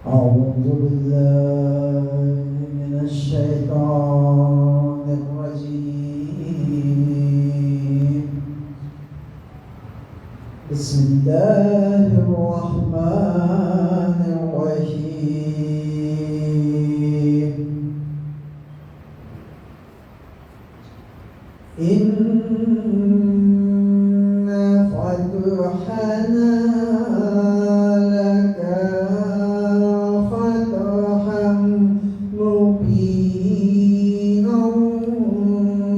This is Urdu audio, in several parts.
أعوذ بالله من الشيطان الرجيم. بسم الله الرحمن الرحيم. إنا فتحنا لك فتحا مبينا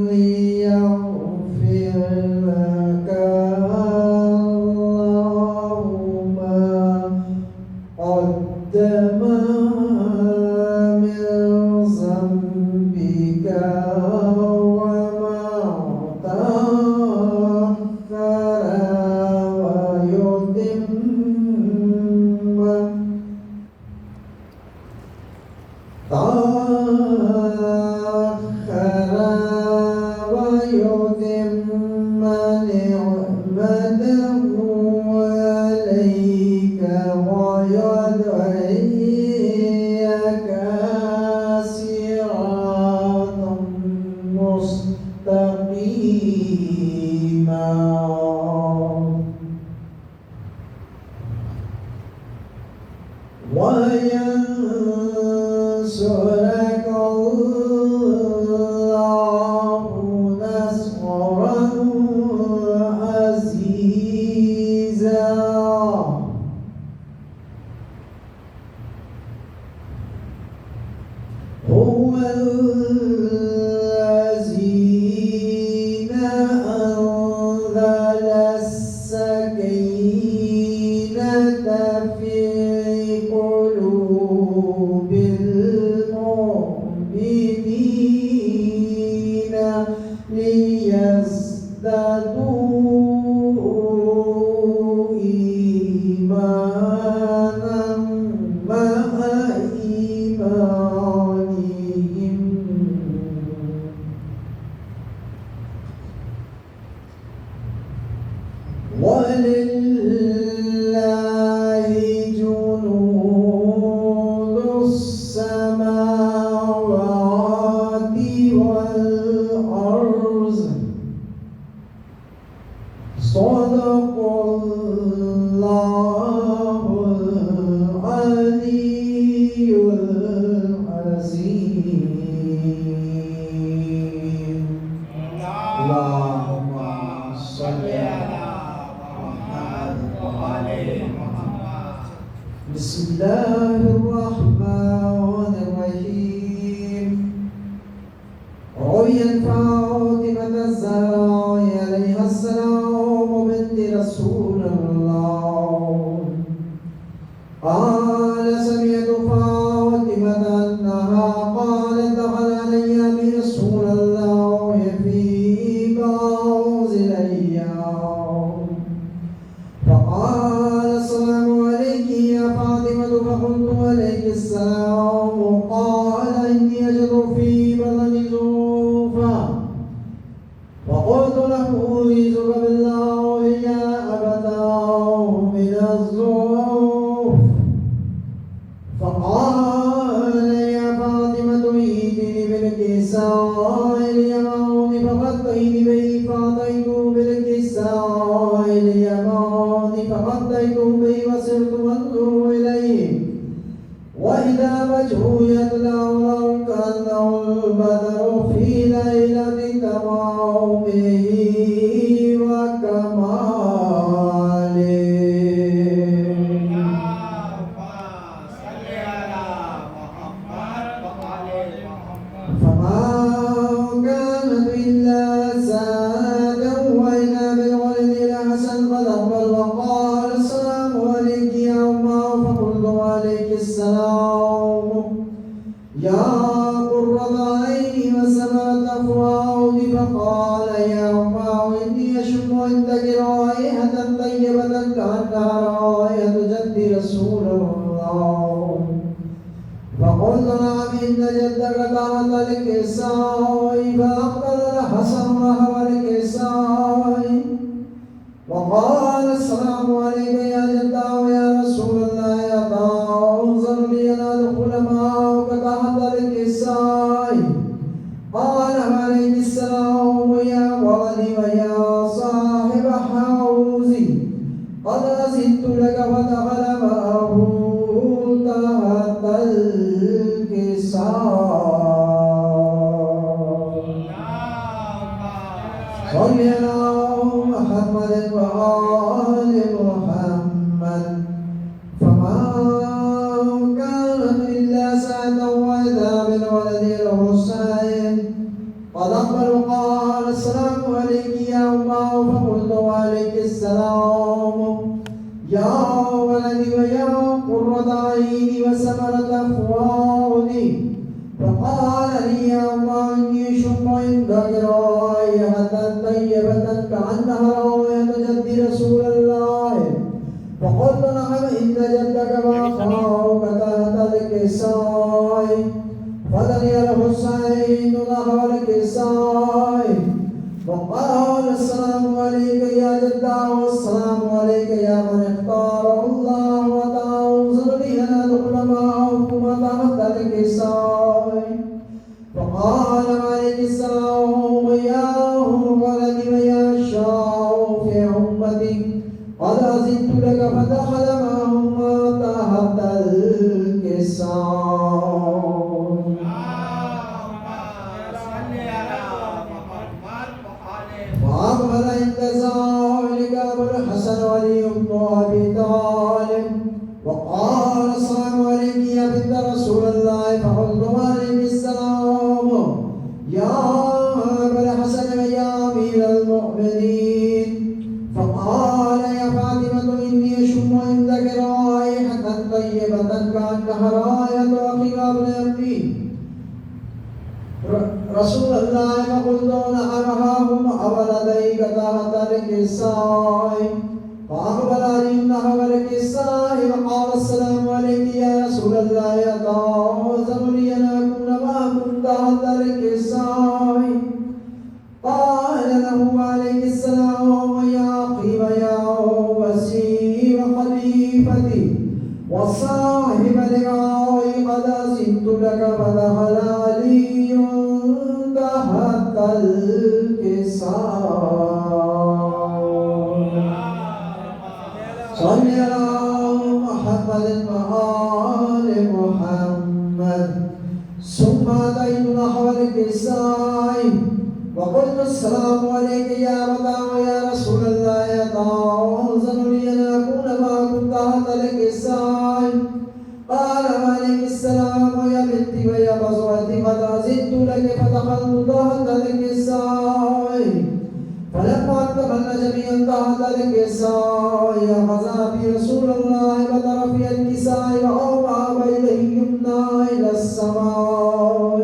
ليغفر لك الله ما قدم من ذنبك وما تأخر ويتم نعمته عليك ويهديك صراطا مستقيما. وينصرك الله نصرا عزيزا. هو الذي أنزل السكينة في قلوب المؤمنين ليزدادوا إيمانا مع إيمانهم. ولله جنود السماوات والأرض. صدق الله العلي العظيم. اللهم صل على بسم الله الرحمن الرحيم. رويت فاطمة الزهراء عليها السلام بنت رسول الله قال سمعت فاطمة أنها قالت دخل علي برسول الله في بعض الأيام فقال السلام عليك يا فاطمة فقلت عليك السلام. قال إني أجد في بدني زوفا فقلت له أعيذك بالله يا أبتاه من الزوف. فقال يا فاطمة ائتني بالكساء اليماني فغطيت به فأتيت بالكساء اليماني فغطيت به وصرت أنظر إليه وإذا وجهه يطلع له كأنه البدر في ليلة تمامه وكماله. فما كانت إلا سادا وإذا بالولد الحسن قد أقبل وقال السلام عليك يا أمه. فقلت عليك السلام يا قرة عيني وسمعت أفواهي. فقال يا أمه إني أشم عندك رائحة طيبة كأنها رائحة جد رسول الله. فقلت نعم إن جدك دعت الكساء. فأقبل الحسن وهو الكساء وقال السلام عليك يا جد قد أزدت لك فدخل معه تحت الكساء صل على محمد وآل محمد فما كانت إلا سعة وإذا بالولد الحسين قد أقبل قال السلام عليك يا أمه فقلت وعليك السلام يا ولدي ويا قرة عيني وثمرة فؤادي فقال لي يا أمه إني أشم عندك رائحة طيبة كأنها رائحة جد رسول الله فقلت نعم إن جدك وأخاك تحت الكساء فدني الحسين نحو الكساء وقال السلام عليك يا جدا والسلام عليك يا من اختار الله وتعوذ لي أن أدخل معكم تحت الكساء فقال عليك السلام يا ولدي ويا شافع أمتي قد أزدت لك فدخل معهم تحت الكساء وأقبل عند ذلك أبو الحسن علي بن أبي طالب وقال السلام عليك يا بنت رسول الله فقلت وعليك السلام يا أبا الحسن ويا أمير المؤمنين فقال يا فاطمة إني أشم عندك رائحة طيبة كأنها رائحة أخي وابن أمي رسول الله فقلت نعم أولديك تحت الكساء فأقبل علي نحو الكساء وقال السلام عليك يا رسول الله أتعوذ لي أن أكون معكم تحت الكساء قال له عليك السلام يا أخي ويا وسيم خليفتي وصاحب لقائي قد أزدت لك فدخل علي تحت الكساء صل على محمد وآل محمد ثم أتيت نحو الكساء وقلت السلام عليك يا أبا ويا رسول الله أتعوذ لي أن أكون معكم تحت الكساء قال وعليك السلام يا بنتي ويا بصرتي قد أزدت لك فدخلت تحت الكساء فلما انتقلنا جميعا تحت الكساء أخذ في رسول الله بدر في الكساء وأومأ بيده اليمنى إلى السماء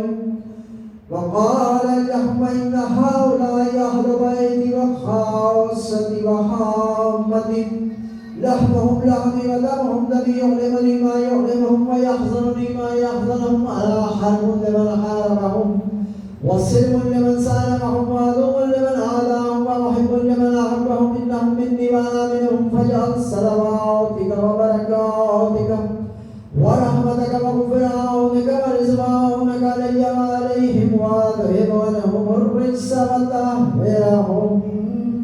وقال اللهم إن هؤلاء أهل بيتي وخاصتي وحامتي لحمهم لحمي ودمهم دمي يعلمني ما يعلمهم ويحزنني ما يحزنهم على حرب لمن حاربهم وسلم لمن سالمهم وعدو لمن عاداهم ومحب لمن أحبهم إنهم مني وأنا منهم فاجعل صلواتك وبركاتك ورحمتك وغفرانك ورضوانك علي وعليهم واذهب عنهم الرجس وطهرهم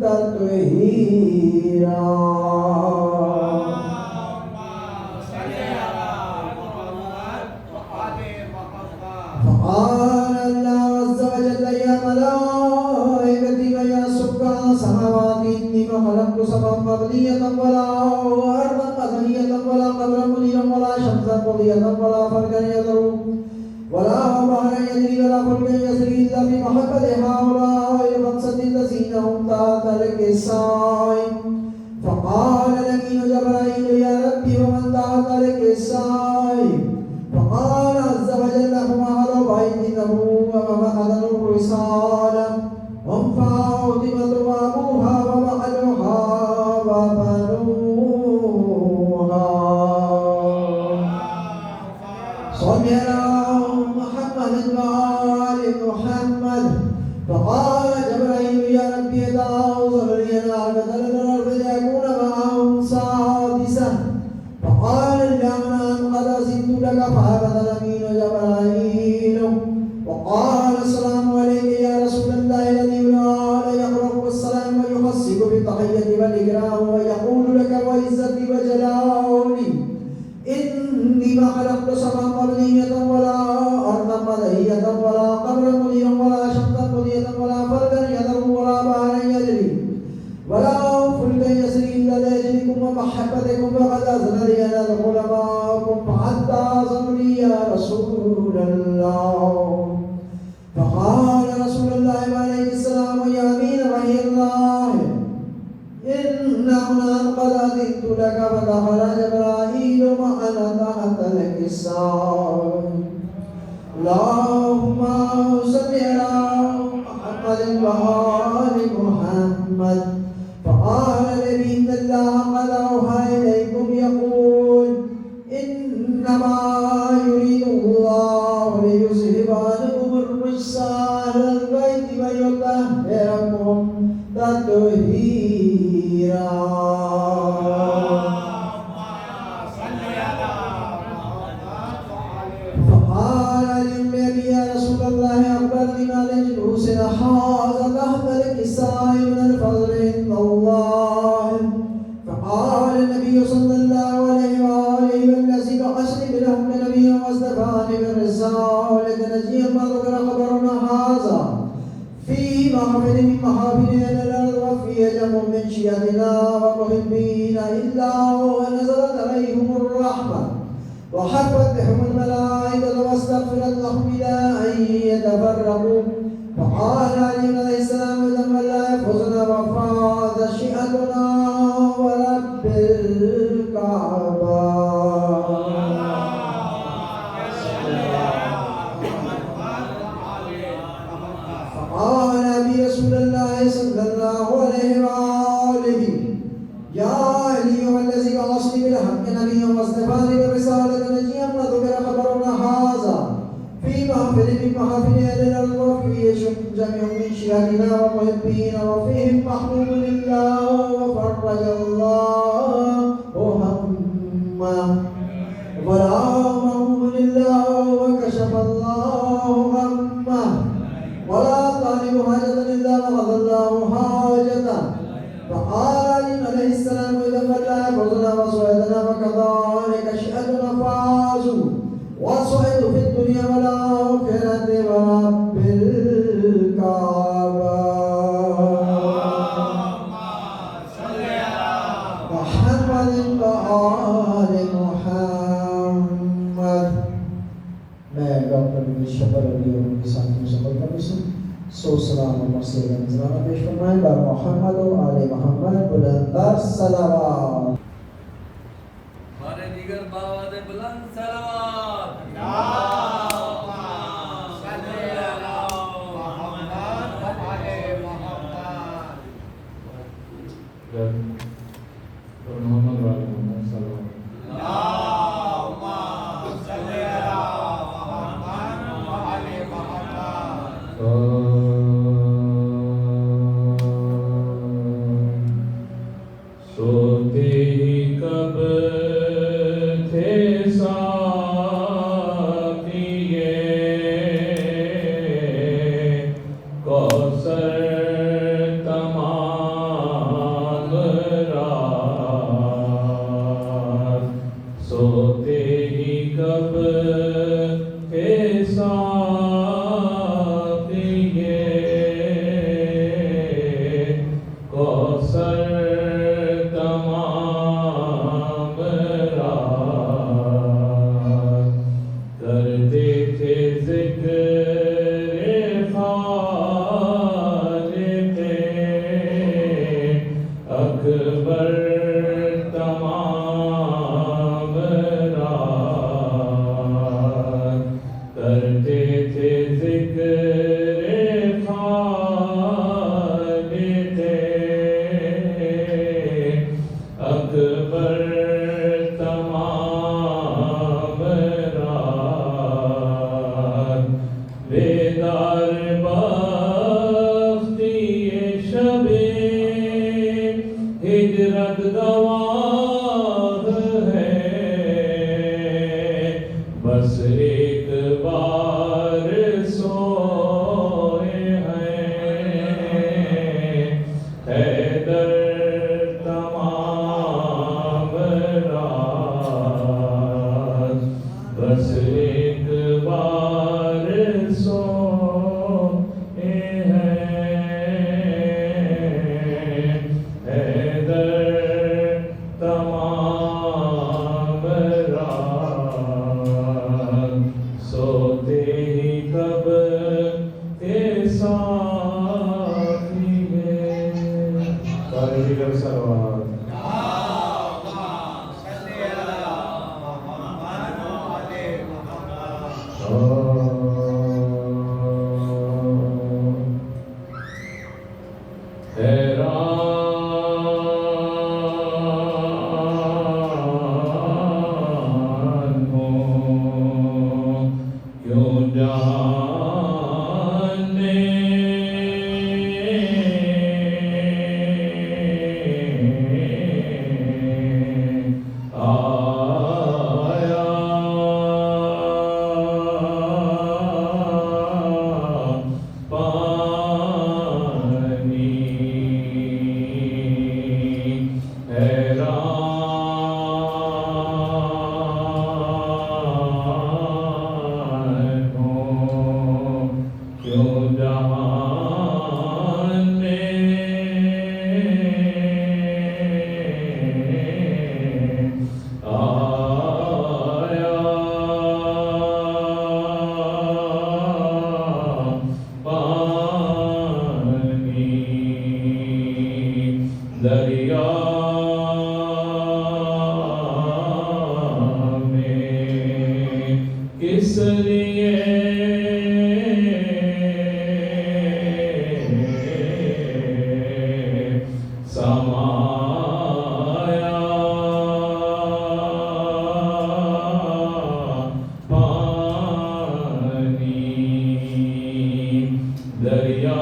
تطهيرا فقال الله عز وجل يا ملائكتي ويا سكان السماوات إني ما خلقت سماء مبنية ولا أرضا مبنية ولا قبرا منيرا ولا شمسا مضيئة ولا فرقا يدعو ولا بحرا يجري ولا فلكا يسري إلا في محبة هؤلاء الخمسة الذين هم تحت الكساء فقال لئن جبرائيل يا ربي ومن تحت الكساء فقال عز وجل هم أهل بيت النبوة ومحل الرسالة هم فاطمة وأبوها ومحلها وبنوها صل على محمد وآل محمد فقال جبرائيل يا ربي تعوذ لي أن أعبد الأرض ليكون معهم سادسا فقال اللهم قد أزدت لك فعبد الأمين جبرائيل وقال السلام عليك يا رسول الله الذي لا يقرب السلام ويحسب بالتحية والإكرام ويقول لك محبتكم فقد أذن لي أن أدخل معكم فحتى أذن لي يا رسول الله. فقال رسول الله عليه السلام يا أمين وحي الله إن هنا قد أذنت لك. فدخل جبرائيل معنا تحت الكساء. اللهم صل على محمد وآل محمد. فقال النبي إن الله قد أوحى إليكم يقول إنما يريد الله ليذهب عنكم الرجس أهل البيت ويطهركم تطهيرا. فقال للنبي يا رسول الله أخبرني ما لجلوس هذا تحت الكساء من الفضل عند الله. فقال النبي صلى الله عليه وآله والذي بعثني بالحق نبيا واصطفاني بالرسالة نجيا ما ذكر خبرنا هذا في محفل من محافل الأرض وفي جمع من شيعتنا ومحبين إلا ونزلت عليهم الرحمة وحفت بهم الملائكة واستغفرت لهم إلى أن يتفرقوا. فقال علي عليه السلام إذا لا يفوزنا وفاز شيعتنا ورب الكعبة. فقال أبي رسول الله صلى الله عليه وآله يا علي والذي بعثني بالحق نبيا واصطفاني بالرسالة نجيا ما ذكر خبرنا هذا في محفل من محافل أهل الأرض وفيه جميع من شيعتنا ومحبين وفيهم محبوب لله وفرج الله همه ولا مهموم لله وكشف الله همه ولا طالب حاجة إلا وقضى الله حاجته. فقال علي عليه السلام إذا فلا فزنا وسعدنا وكذلك شئتنا فازوا وسعدوا في الدنيا والآخرة ورب الكعبة. محمد وآل محمد. میں ڈاکٹر شکر علی اور ان کے ساتھیوں سے بلکہ سو سلام و مسئلہ نظرانہ پیش فرمائیں بر محمد و آل محمد بلندر صلوات. ہمارے دیگر باواد بلند صلوات. اللہم صلی علی محمد و آل محمد. محمد و آل محمد صلوات. اللہم صلی علی محمد و آل محمد. سوتے ہی کب تھے ساتھی یہ کوثر تمام رات. سوتے ہی کب تھے ساتھی یہ کوثر تمام رات. کرتے تھے ذکر خالق اکبر تمام رات. کرتے تھے ذکر خالق اکبر تمام رات. بیدار بختی شب ہجرت گواہ ہے. بس ایک بار سوئے ہیں حیدر تمام رات. بس ایک بار سوئے ہیں حیدر تمام رات سوتے ہی کب کے ساتھی ہے سارے دیگر سروات حیران ہوں کیوں جہان میں آیا حیران ہوں کیوں جہان میں آیا پانی دریا میں کس لیے سمایا پانی دریا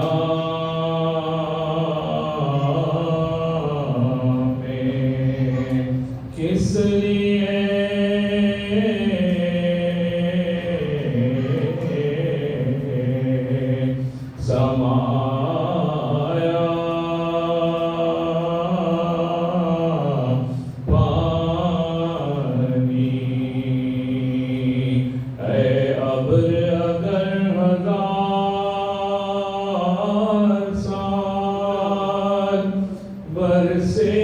میں کس لیے سمایا پانی اے ابر اگر ہزار سال برسے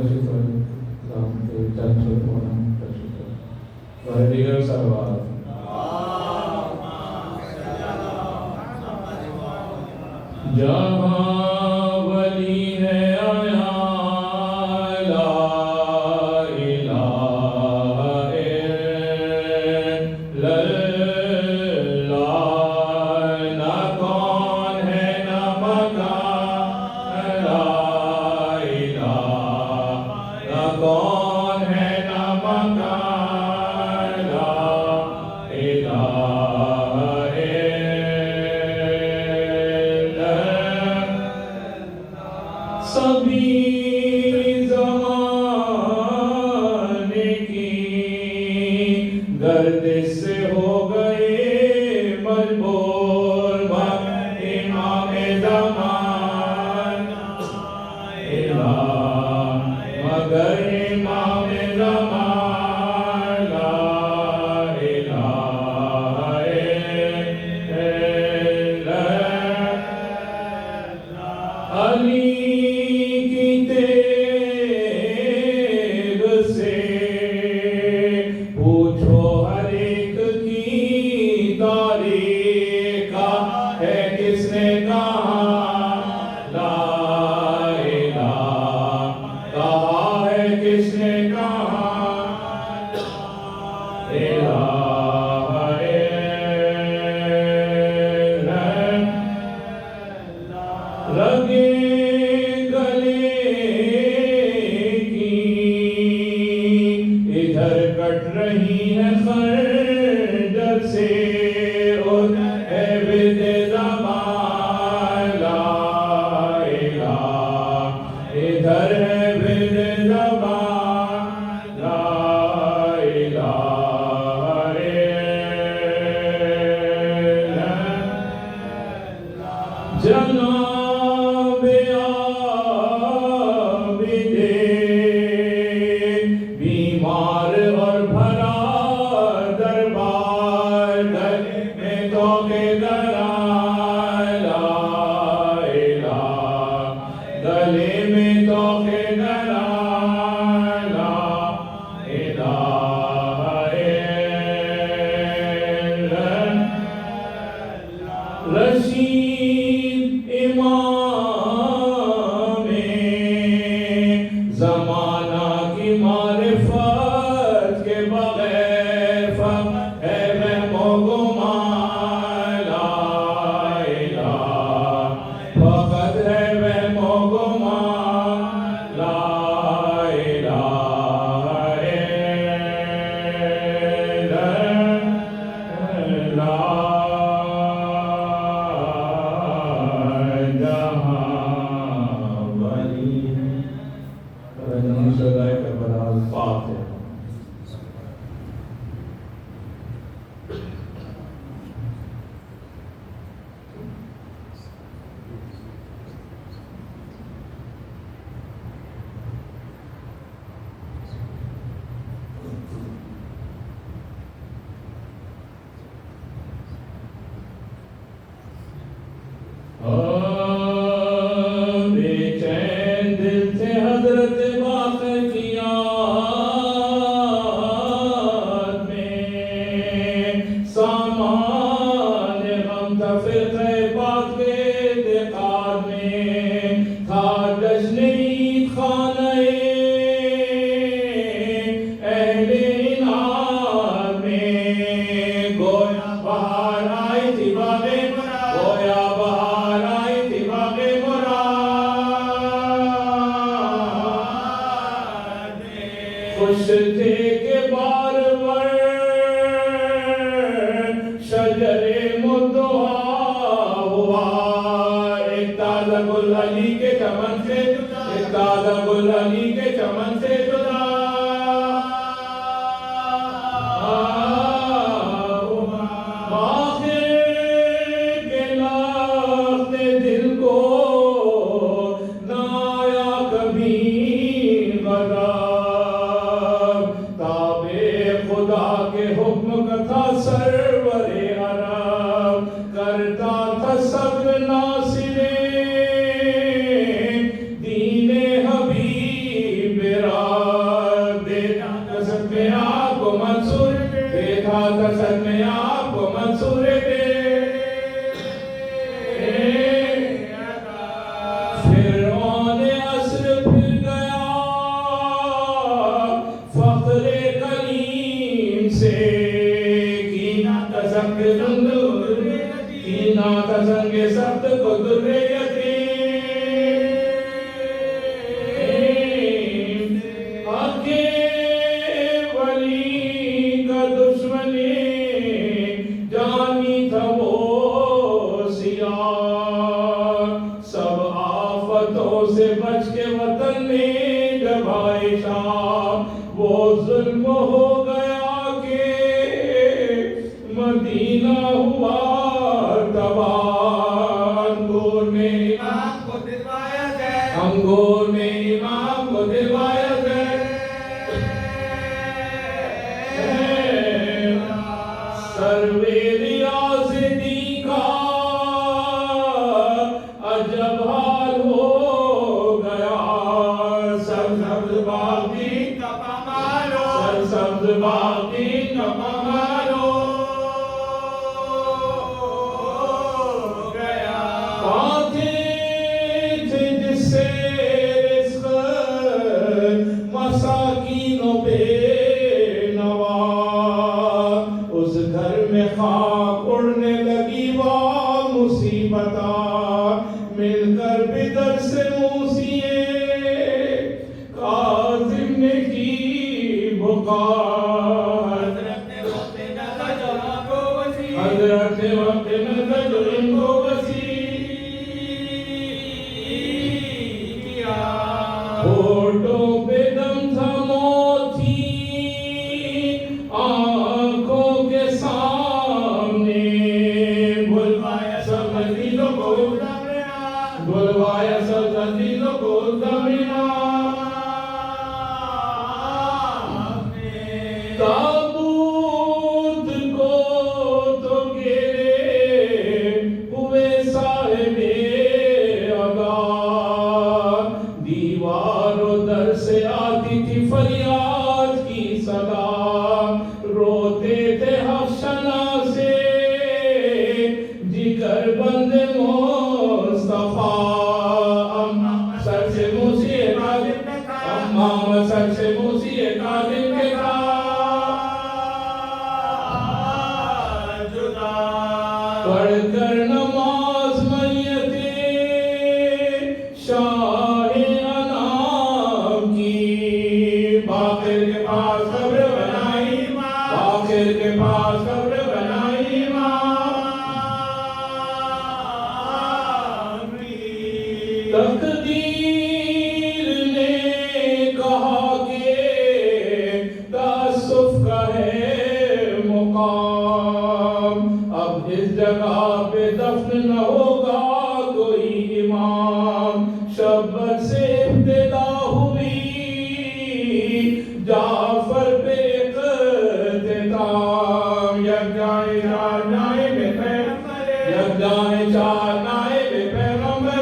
شکر رام کے چند سو پورن کا شکر اور دیگر سروات جہاں ولی ہے آیا لا الہ الا اللہ نہ کون ہے نہ مکان لا الہ نہ کون ہے نہ مکان لا الہ سبھی زمانے کی گردش سے ہو گئے مجبور امام زمان الہ مگر امام زمان لا الہ الا علی جناب عابد بیمار اور بھرا دربار گلے میں تو کے درا لا الہ گلے میں تو کے درا لا الہ رشید امام زمانہ کی معرفت کے بغیر فقط ہے وہم و گمان لا الہ فقط ہے وہم و گمان لا الہ الا بے چین دل سے حضرت باقر کی یاد میں سامان غم تھا فرقہ بات کے اعتقاد میں تھا جشن عید خانہ اہل انعام میں گویا بہار آئی تھی باغ گویا بہار آئی تھی باغ مراد خوش تھے کہ بار بار شجر مدعا ہوا ایک تازہ گل علی کے چمن سے ایک تازہ گل علی کے چمن سے جدا سرور عرب کرتا تھا سب ناصر دین حبیب ذریتین حق ولی کا دشمنی جانی تھا وہ سیاہ سب آفتوں سے بچ کے وطن میں جب آئے شام وہ ظلم ہو گیا کہ مدینہ ہوا تباہ انگور نے امام کو دلوایا جائے انگور نے امام کو دلوایا گئے سروے ریاض دی کا عجب حال ہو گیا سرسبز باغی کپا مارو سرسبز باغی کپا مارو گیا پاتے تھے جس سے رزق مساکین و بے نوا اس گھر میں خاک اڑنے لگی وہ مصیبتہ مل کر بدر سے موسیے کاظم نے کی بکار حضرت وقت نظر جو ہم کو وسیع حضرت وقت نظر جو ان کو وسیع کیا ہوٹوں پہ دم تھا موت تھی آنکھوں کے سامنے بلوایا سب عزیزوں کو بلوایا سب عزیزوں کو تابوت کو تو گرے ہوئے صاحب ادا دیوار و در سے آتی تھی فریاد کی صدا روتے تھے حفشنا سے جگر بند مصطفیٰ امام سر سے موسی کاظم نے کہا امام سر سے موسی کاظم نے کہا جدا پڑھ کر نماز میت شاہ انام کی باقر کے پاس قبر بنائی باقر کے پاس قبر بنائی تقدیر نے کہا کہ تاسف کا ہے مقام اب اس جگہ پہ دفن نہ ہوگا کوئی امام شبت سے ابتدا ہوئی جعفر پہ اختتام یک جائے چار نائب پیغمبر یک جائے چار نائب پیغمبر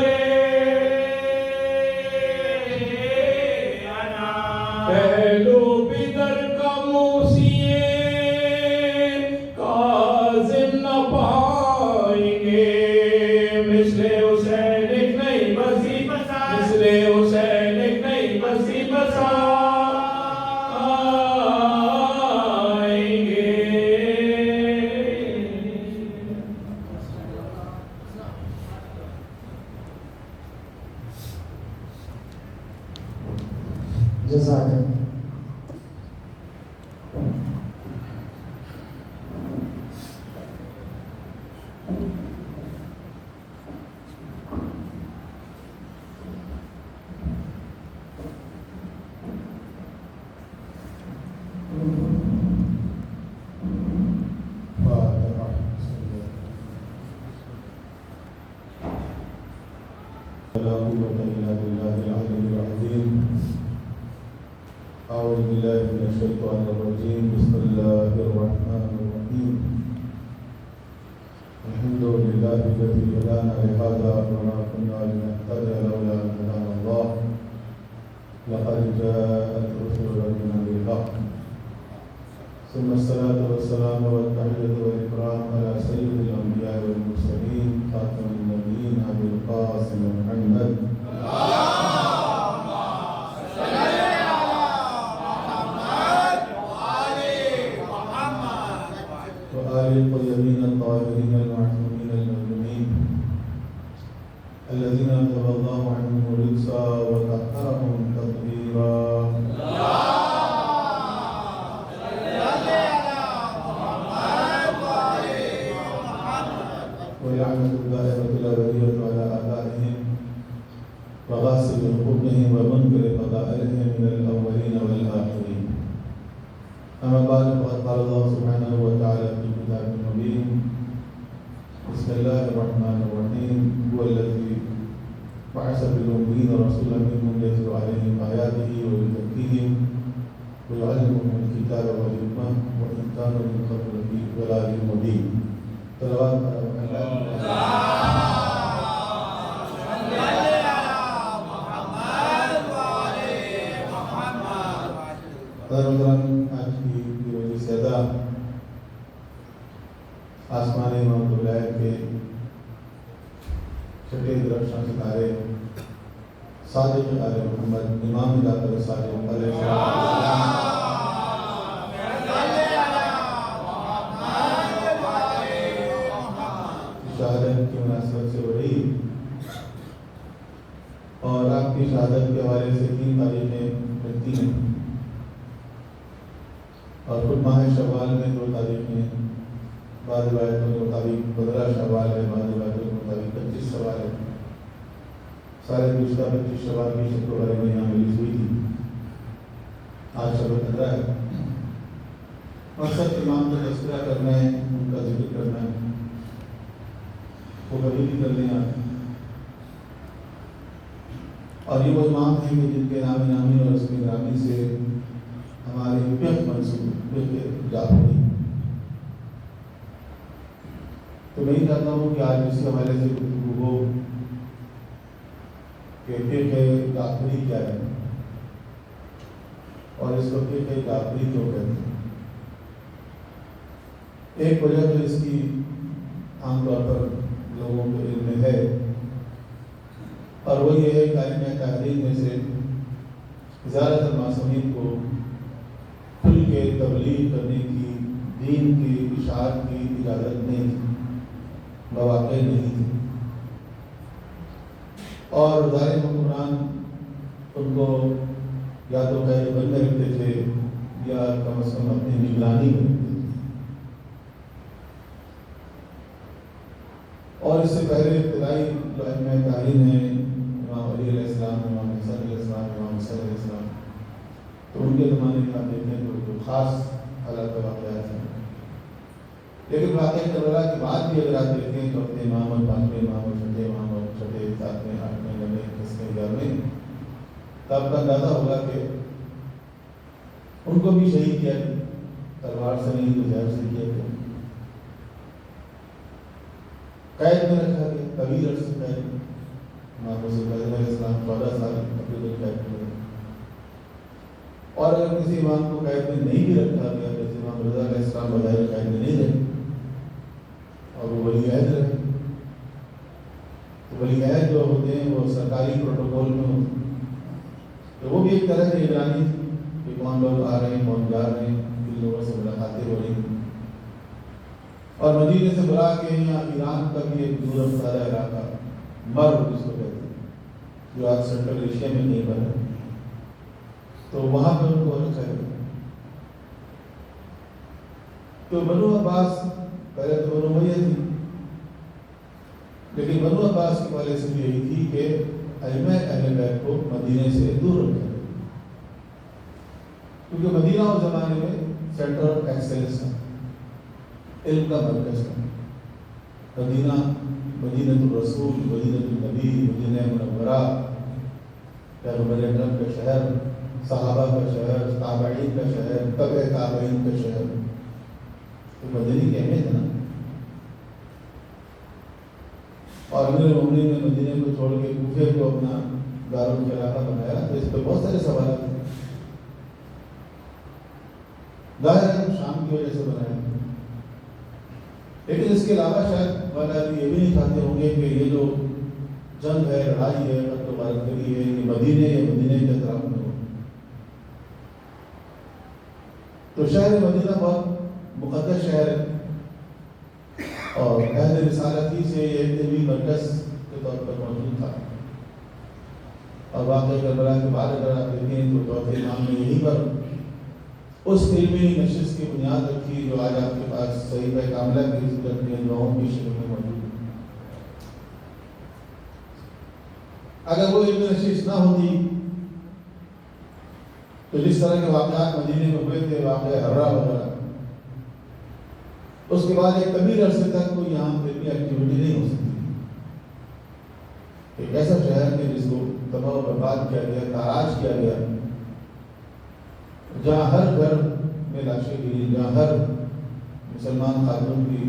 پہلو بدر کا موسیے کاظم نہ پائیں گے مثل حسین ایک نہیں بسی بسا مثل حسین ایک نہیں بسی بسا آئیں گے جزاک اللہ ولا قوة إلا بالله العلي العظيم. أعوذ بالله من الشيطان الرجيم. بسم الله الرحمن الرحيم. الحمد لله الذي هدانا لهذا وما كنا لنهتدي لولا أن هدانا الله. لقد جاءت رسل ربنا بالحق. ثم الصلاة والسلام والتحية والإكرام على سيد الأنبياء والمرسلين خاتم النبيين أبي القاسم محمد وآل الطيبين الطاهرين المعصومين المظلومين الذين أذهب الله عنهم الرجس وطهرهم تطهيرا. ولعنة الدائرة الأبدية على آبائهم وغاسل حقوقهم ومنكر فضائلهم من الأولين والآخرين. أما بعد فقد قال الله سبحانه وتعالى في كتابه المبين: بسم الله الرحمن الرحيم. هو الذي بعث في الأميين رسولا منهم يتلو عليهم آياته ويزكيهم ويعلمهم الكتاب والحكمة وإن كانوا من قبل في ضلال مبين. صلوات آج کی روز سیدہ آسمانی مملکت کے چھٹے درخشاں ستارے صادق آل محمد امام جعفر صادق علیہ السلام شہادت کی مناسبت سے ہو رہی اور آپ کی شہادت کے حوالے سے 3 تاریخیں ملتی ہیں اور خود ماہ شوال میں 2 تاریخیں، بعض روایتوں کے مطابق 15 شوال ہے، بعض روایتوں کے مطابق 25 شوال ہے. سارے گزشتہ 25 شوال کی شب کے بارے میں یہاں ریلیز ہوئی تھی. آج شب 15 ہے. مقصد امام کا تذکرہ کرنا ہے، ان کا ذکر کرنا ہے. وہ کبھی بھی کر لیں آپ. اور یہ وہ امام ہیں کہ جن کے نام نامی اور اس میں گرامی سے ہمارے فقہ منصوب فقہ جعفری. تو میں ہی چاہتا ہوں کہ آج اس کے حوالے سے گفتگو ہو کہ فقہ جعفری کیا ہے اور اس کو فقہ جعفری کیوں کہتے ہیں. ایک وجہ تو اس کی عام طور پر لوگوں کے علم میں ہے اور وہ یہ ہے کہ ائمہ تحریر میں سے زیادہ تر معصومین کو کھل کے تبلیغ کرنے کی، دین کی اشاعت کی اجازت نہیں تھی، مواقع نہیں تھی اور ظاہر حکمران ان کو یا تو قید بند میں رکھتے تھے یا کم از کم اپنی نگرانی میں رکھتے تھے. اور اس سے پہلے ابتدائی جو ائمہ تحریر ہیں، امام علی علیہ السلام، امام حسن علیہ السلام، امام حسن علیہ السلام، تو ان کے زمانے میں آپ دیکھیں تو خاص حالات واقعات ہیں. لیکن واقعہ کربلا کے بعد بھی اگر آپ دیکھیں تو اپنے امام اور 5ویں امام اور 6ٹھے امام اور 6ٹھے 7ویں 8ویں 9ویں 10ویں 11ویں تب کا اندازہ ہوگا کہ ان کو بھی شہید کیا گیا، تلوار سے نہیں تو زہر سے کیا گیا، قید میں رکھا گیا، طویل عرصے قید میں. امام حسین علیہ السلام 14 سال تقریباً قید میں رہے. اور اگر کسی امام کو قید میں نہیں بھی رکھا گیا، جیسے امام رضا علیہ السلام بظاہر قید میں نہیں رہے اور وہ ولی عہد رہے، تو ولی عہد جو ہوتے ہیں وہ سرکاری پروٹوکول میں ہوتے ہیں، تو وہ بھی ایک طرح کی نگرانی تھی کہ کون لوگ آ رہے ہیں، کون جا رہے ہیں، کن لوگوں سے ملاقاتیں ہو رہی ہیں. اور مدینے سے برا کے یہاں ایران کا بھی ایک دور افتادہ علاقہ مرو جس کو کہتے ہیں، جو آج سینٹرل ایشیا میں نہیں بنا، تو وہاں پہ ان کو رکھا گیا. تو بنو عباس پہلے تو بنو امیہ تھی، لیکن بنو عباس کی پالیسی بھی یہی تھی کہ ائمہ اہل بیت کو مدینے سے دور رکھا گیا، کیونکہ مدینہ اس زمانے میں سینٹر آف ایکسلنس ہے، علم کا مرکز ہے. مدینہ، مدینہ الرسول، مدینہ النبی، مدینہ منورہ، پیغمبر اکرم کا شہر، صحابہ کا شہر، تابعین کا شہر، تبع تابعین کا شہر. تو مدینہ کی اہمیت ہے نا. اور امیر المومنین نے مدینہ کو چھوڑ کے کوفے کو اپنا دارالخلافہ بنایا، تو اس پہ بہت سارے سوالات ہیں. ظاہر ہے شام کی وجہ سے بنایا، لیکن اس کے علاوہ شاید والا یہ بھی نہیں چاہتے ہوں گے کہ یہ جو جنگ ہے، لڑائی ہے، قتل و غارت کری ہے، یہ مدینے یا مدینے کے اطراف میں ہو. تو شہر مدینہ بہت مقدس شہر ہے اور اہل رسالتی سے یہ ایک علمی مرکز کے طور پر موجود تھا. اور واقعہ کربلا کے بعد اگر آپ دیکھیں تو چوتھے امام نے یہیں پر اس علمی نشست کی بنیاد رکھی جو آج آپ کے پاس صحیفہ کاملہ کی صورت میں دعاؤں کی شکل میں موجود ہے۔ اگر وہ علمی نشست نہ ہوتی تو جس طرح کے واقعات مدینے میں ہوئے تھے، واقعہ حرہ وغیرہ، اس کے بعد ایک طویل عرصے تک کوئی یہاں علمی ایکٹیویٹی نہیں ہو سکتی۔ ایک ایسا شہر ہے جس کو تباہ و برباد کیا گیا، تاراج کیا گیا، جہاں ہر گھر میں لاشیں گری، جہاں ہر مسلمان خاتون کی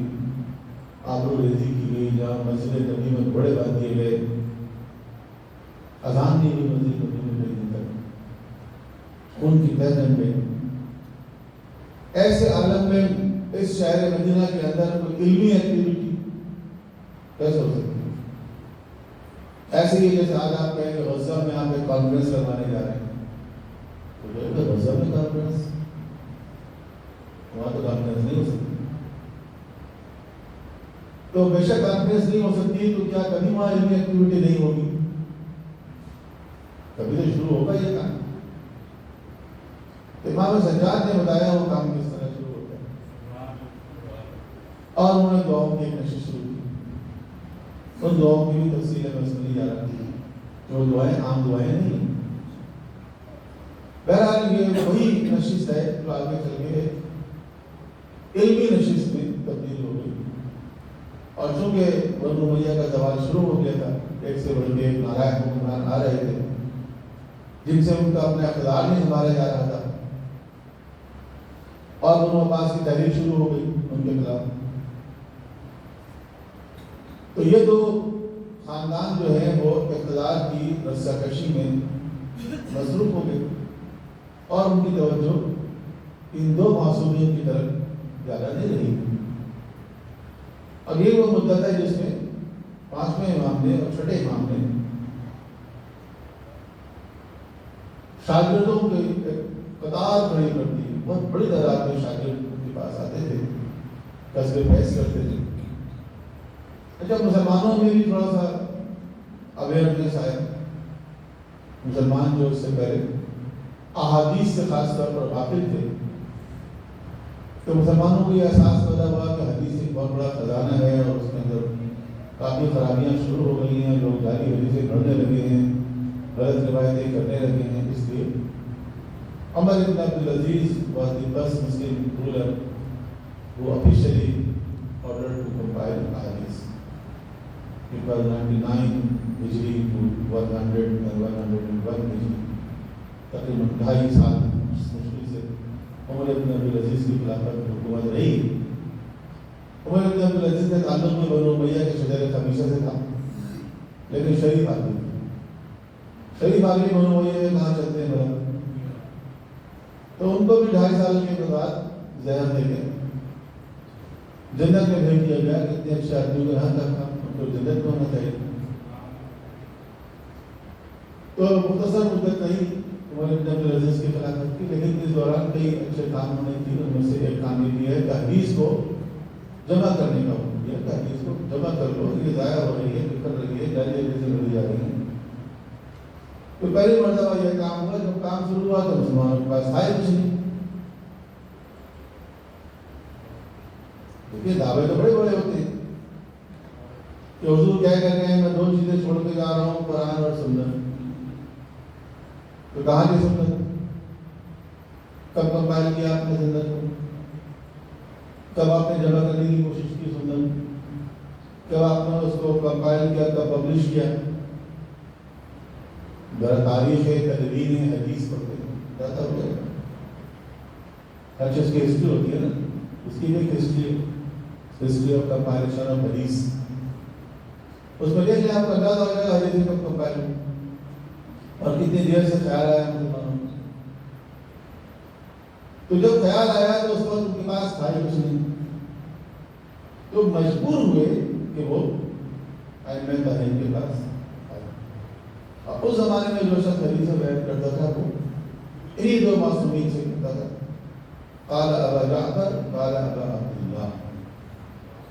آبرو ریزی کی گئی، جہاں مسجد نبی میں گھوڑے باندھ دیے گئے، اذان نہیں ہوئی مسجد نبی میں کئی دن تک، خون کی تہ جم گئی۔ ایسے عالم میں اس شہر مدینہ کے اندر کوئی علمی ایکٹیویٹی کیسے ہو سکتی ہے؟ ایسے ہی جیسے آج آپ کہیں کہ غزہ میں آپ ایک کانفرنس کروانے جا رہے ہیں، تو جو ہے غزہ میں کانفرنس، وہاں تو کانفرنس نہیں ہو سکتی۔ تو بے شک کانفرنس نہیں ہو سکتی، تو کیا کبھی وہاں علمی ایکٹیویٹی نہیں ہوگی؟ کبھی تو شروع ہوگا یہ کام۔ امام سجاد نے بتایا وہ کام کس طرح شروع ہوتا ہے، اور انہوں نے دعاؤں کی ایک نشست شروع کی۔ ان دعاؤں کی بھی تفصیل ہے، میں سمجھی جا رہا ہوں، جو دعائیں عام دعائیں نہیں۔ بہرحال یہ وہی نشست ہے جو آگے چل کے علمی نشست میں تبدیل ہو گئی، اور چونکہ بنو امیہ کا زوال شروع ہو گیا تھا، ایک سے بڑھ کے ایک نالائق حکمران آ رہے تھے جن سے ان کا اپنا اقتدار نہیں سنبھالا جا رہا تھا، اور بنو عباس کی تحریک شروع ہو گئی ان کے خلاف۔ تو یہ دو خاندان جو ہے وہ اقتدار کی رسہ کشی میں مصروف ہو گئے، اور ان کی توجہ ان دو معصومین کی طرف زیادہ نہیں رہی۔ اب یہ وہ مدت ہے جس میں پانچویں امام نے اور چھٹے امام نے شاگردوں کی قطار کھڑی کر دی۔ بہت بڑی تعداد میں شاگرد ان کے پاس آتے تھے، قصبے بحث کرتے تھے۔ اچھا، مسلمانوں میں بھی تھوڑا سا اویئرنیس آیا۔ مسلمان جو اس سے پہلے احادیث سے خاص طور پر غافل تھے، تو مسلمانوں کو یہ احساس پیدا ہوا کہ حدیث ایک بہت بڑا خزانہ ہے، اور اس کے اندر کافی خرابیاں شروع ہو گئی ہیں، لوگ جعلی حدیثیں پڑھنے لگے ہیں، غلط روایتیں کرنے لگے ہیں۔ اس لیے عمر بن Abdul Aziz was the first Muslim ruler who officially ordered to compile ahadith. It was 99 Hijri to 100 and 101 Hijri. تقریباً 2.5 سال مشکل سے عمر بن عبدالعزیز کی خلافت میں حکومت رہی۔ عمر بن عبدالعزیز کا تعلق میں بنو امیہ کے شجر خمیسہ سے تھا، لیکن شریف آدمی بنو امیہ میں کہاں چلتے ہیں بڑا، تو ان کو بھی 2.5 سال کے بعد زہر دے کے جنت میں بھیج دیا گیا کہ اتنے اچھے آدمی کو یہاں تک ان کو جنت میں ہونا چاہیے۔ تو مختصر مدت نہیں عمر بن عبدالعزیز کی خلافت کی، لیکن اس دوران کئی اچھے کام ہونے کی، ان میں سے ایک کام یہ کیا ہے کہ حدیث کو جمع کرنے کا حکم دیا کہ حدیث کو جمع کر لو، یہ ضائع ہو رہی ہے، بکھر رہی ہے، جعلی حدیثیں بڑھی جا رہی ہیں۔ تو پہلی مرتبہ یہ کام ہوا، جب کام شروع ہوا تو مسلمانوں کے پاس آئے کچھ نہیں۔ دیکھیے دعوے تو بڑے بڑے ہوتے ہیں کہ حضور کیا کہہ رہے ہیں، میں 2 چیزیں چھوڑ کے جا رہا ہوں، قرآن اور سنت۔ تو کہاں کی سنت؟ کب کمپائل کیا آپ نے سنت کو؟ کب آپ نے جمع کرنے کی کوشش کی سنت؟ کب آپ نے اس کو کمپائل کیا، کب پبلش کیا؟ ذرا تاریخ ہے، تدوین ہے، حدیث پڑھتے ہیں، زیادہ ہو جائے گا۔ ہر چیز کی ہسٹری ہوتی ہے نا، اس کی ایک ہسٹری آف کمپائلیشن آف حدیث، اس میں دیکھ لیں آپ کو اندازہ ہو جائے گا حدیث کب کمپائل ہوئی اور کتنی دیر سے خیال آیا مسلمانوں کو۔ تو جب خیال آیا تو اس وقت ان کے پاس تھا ہی کچھ نہیں، تو مجبور ہوئے کہ وہ ائمہ تحریک کے پاس۔ اور اس زمانے میں جو شخص حدیث بیان کرتا تھا وہ انہی 2 معصومین سے کرتا تھا، قال ابا جعفر قال ابا عبداللہ۔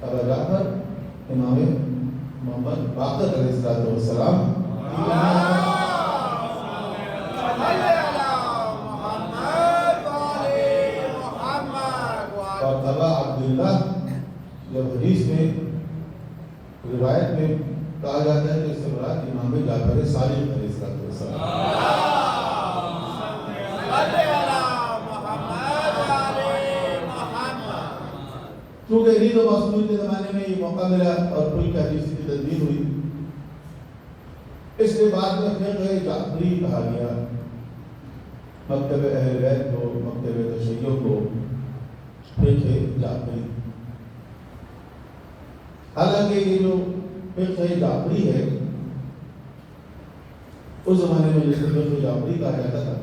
ابا جعفر امام محمد باقر علیہ السلام، الحمدللہ جب حدیث میں روایت میں کہا جاتا ہے کہ اس سے مراد امام جعفر صادق علیہ السلام، کیونکہ عید و معصومین کے زمانے میں یہ موقع ملا اور کل کی حدیث کی تدوین ہوئی. اس کے بعد میں فقہ جعفری کہا گیا، مکتب اہل بیت کو، مکتب تشیع کو فقہ جعفری. حالانکہ یہ جو فقہ جعفری ہے اس زمانے میں جیسے فقہ جعفری کہا جاتا تھا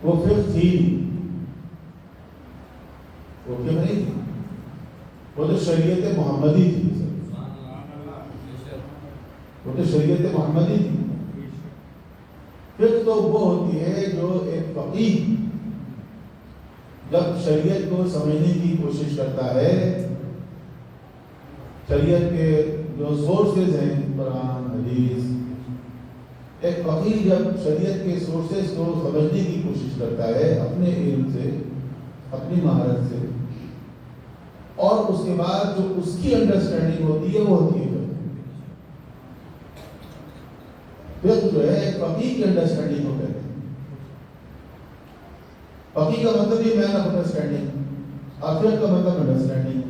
وہ فقہ تھی، وہ فقہ نہیں تھی، وہ تو شریعت محمدی تھی. وہ تو شریعت محمدی تھی. فقہ تو وہ ہوتی ہے جو ایک فقیہ جب شریعت کو سمجھنے کی کوشش کرتا ہے، شریعت کے جو سورسز ہیں قرآن حدیث، ایک فقیہ جب شریعت کے سورسز کو سمجھنے کی کوشش کرتا ہے اپنے علم سے، اپنی مہارت سے، اور اس کے بعد جو اس کی انڈرسٹینڈنگ ہوتی ہے وہ ہوتی ہے فقہ. جو ہے ایک فقیہ کی انڈرسٹینڈنگ کو کہتے ہیں. فقیہ کا مطلب یہ مین آف انڈرسٹینڈنگ، اور فقہ کا مطلب انڈرسٹینڈنگ.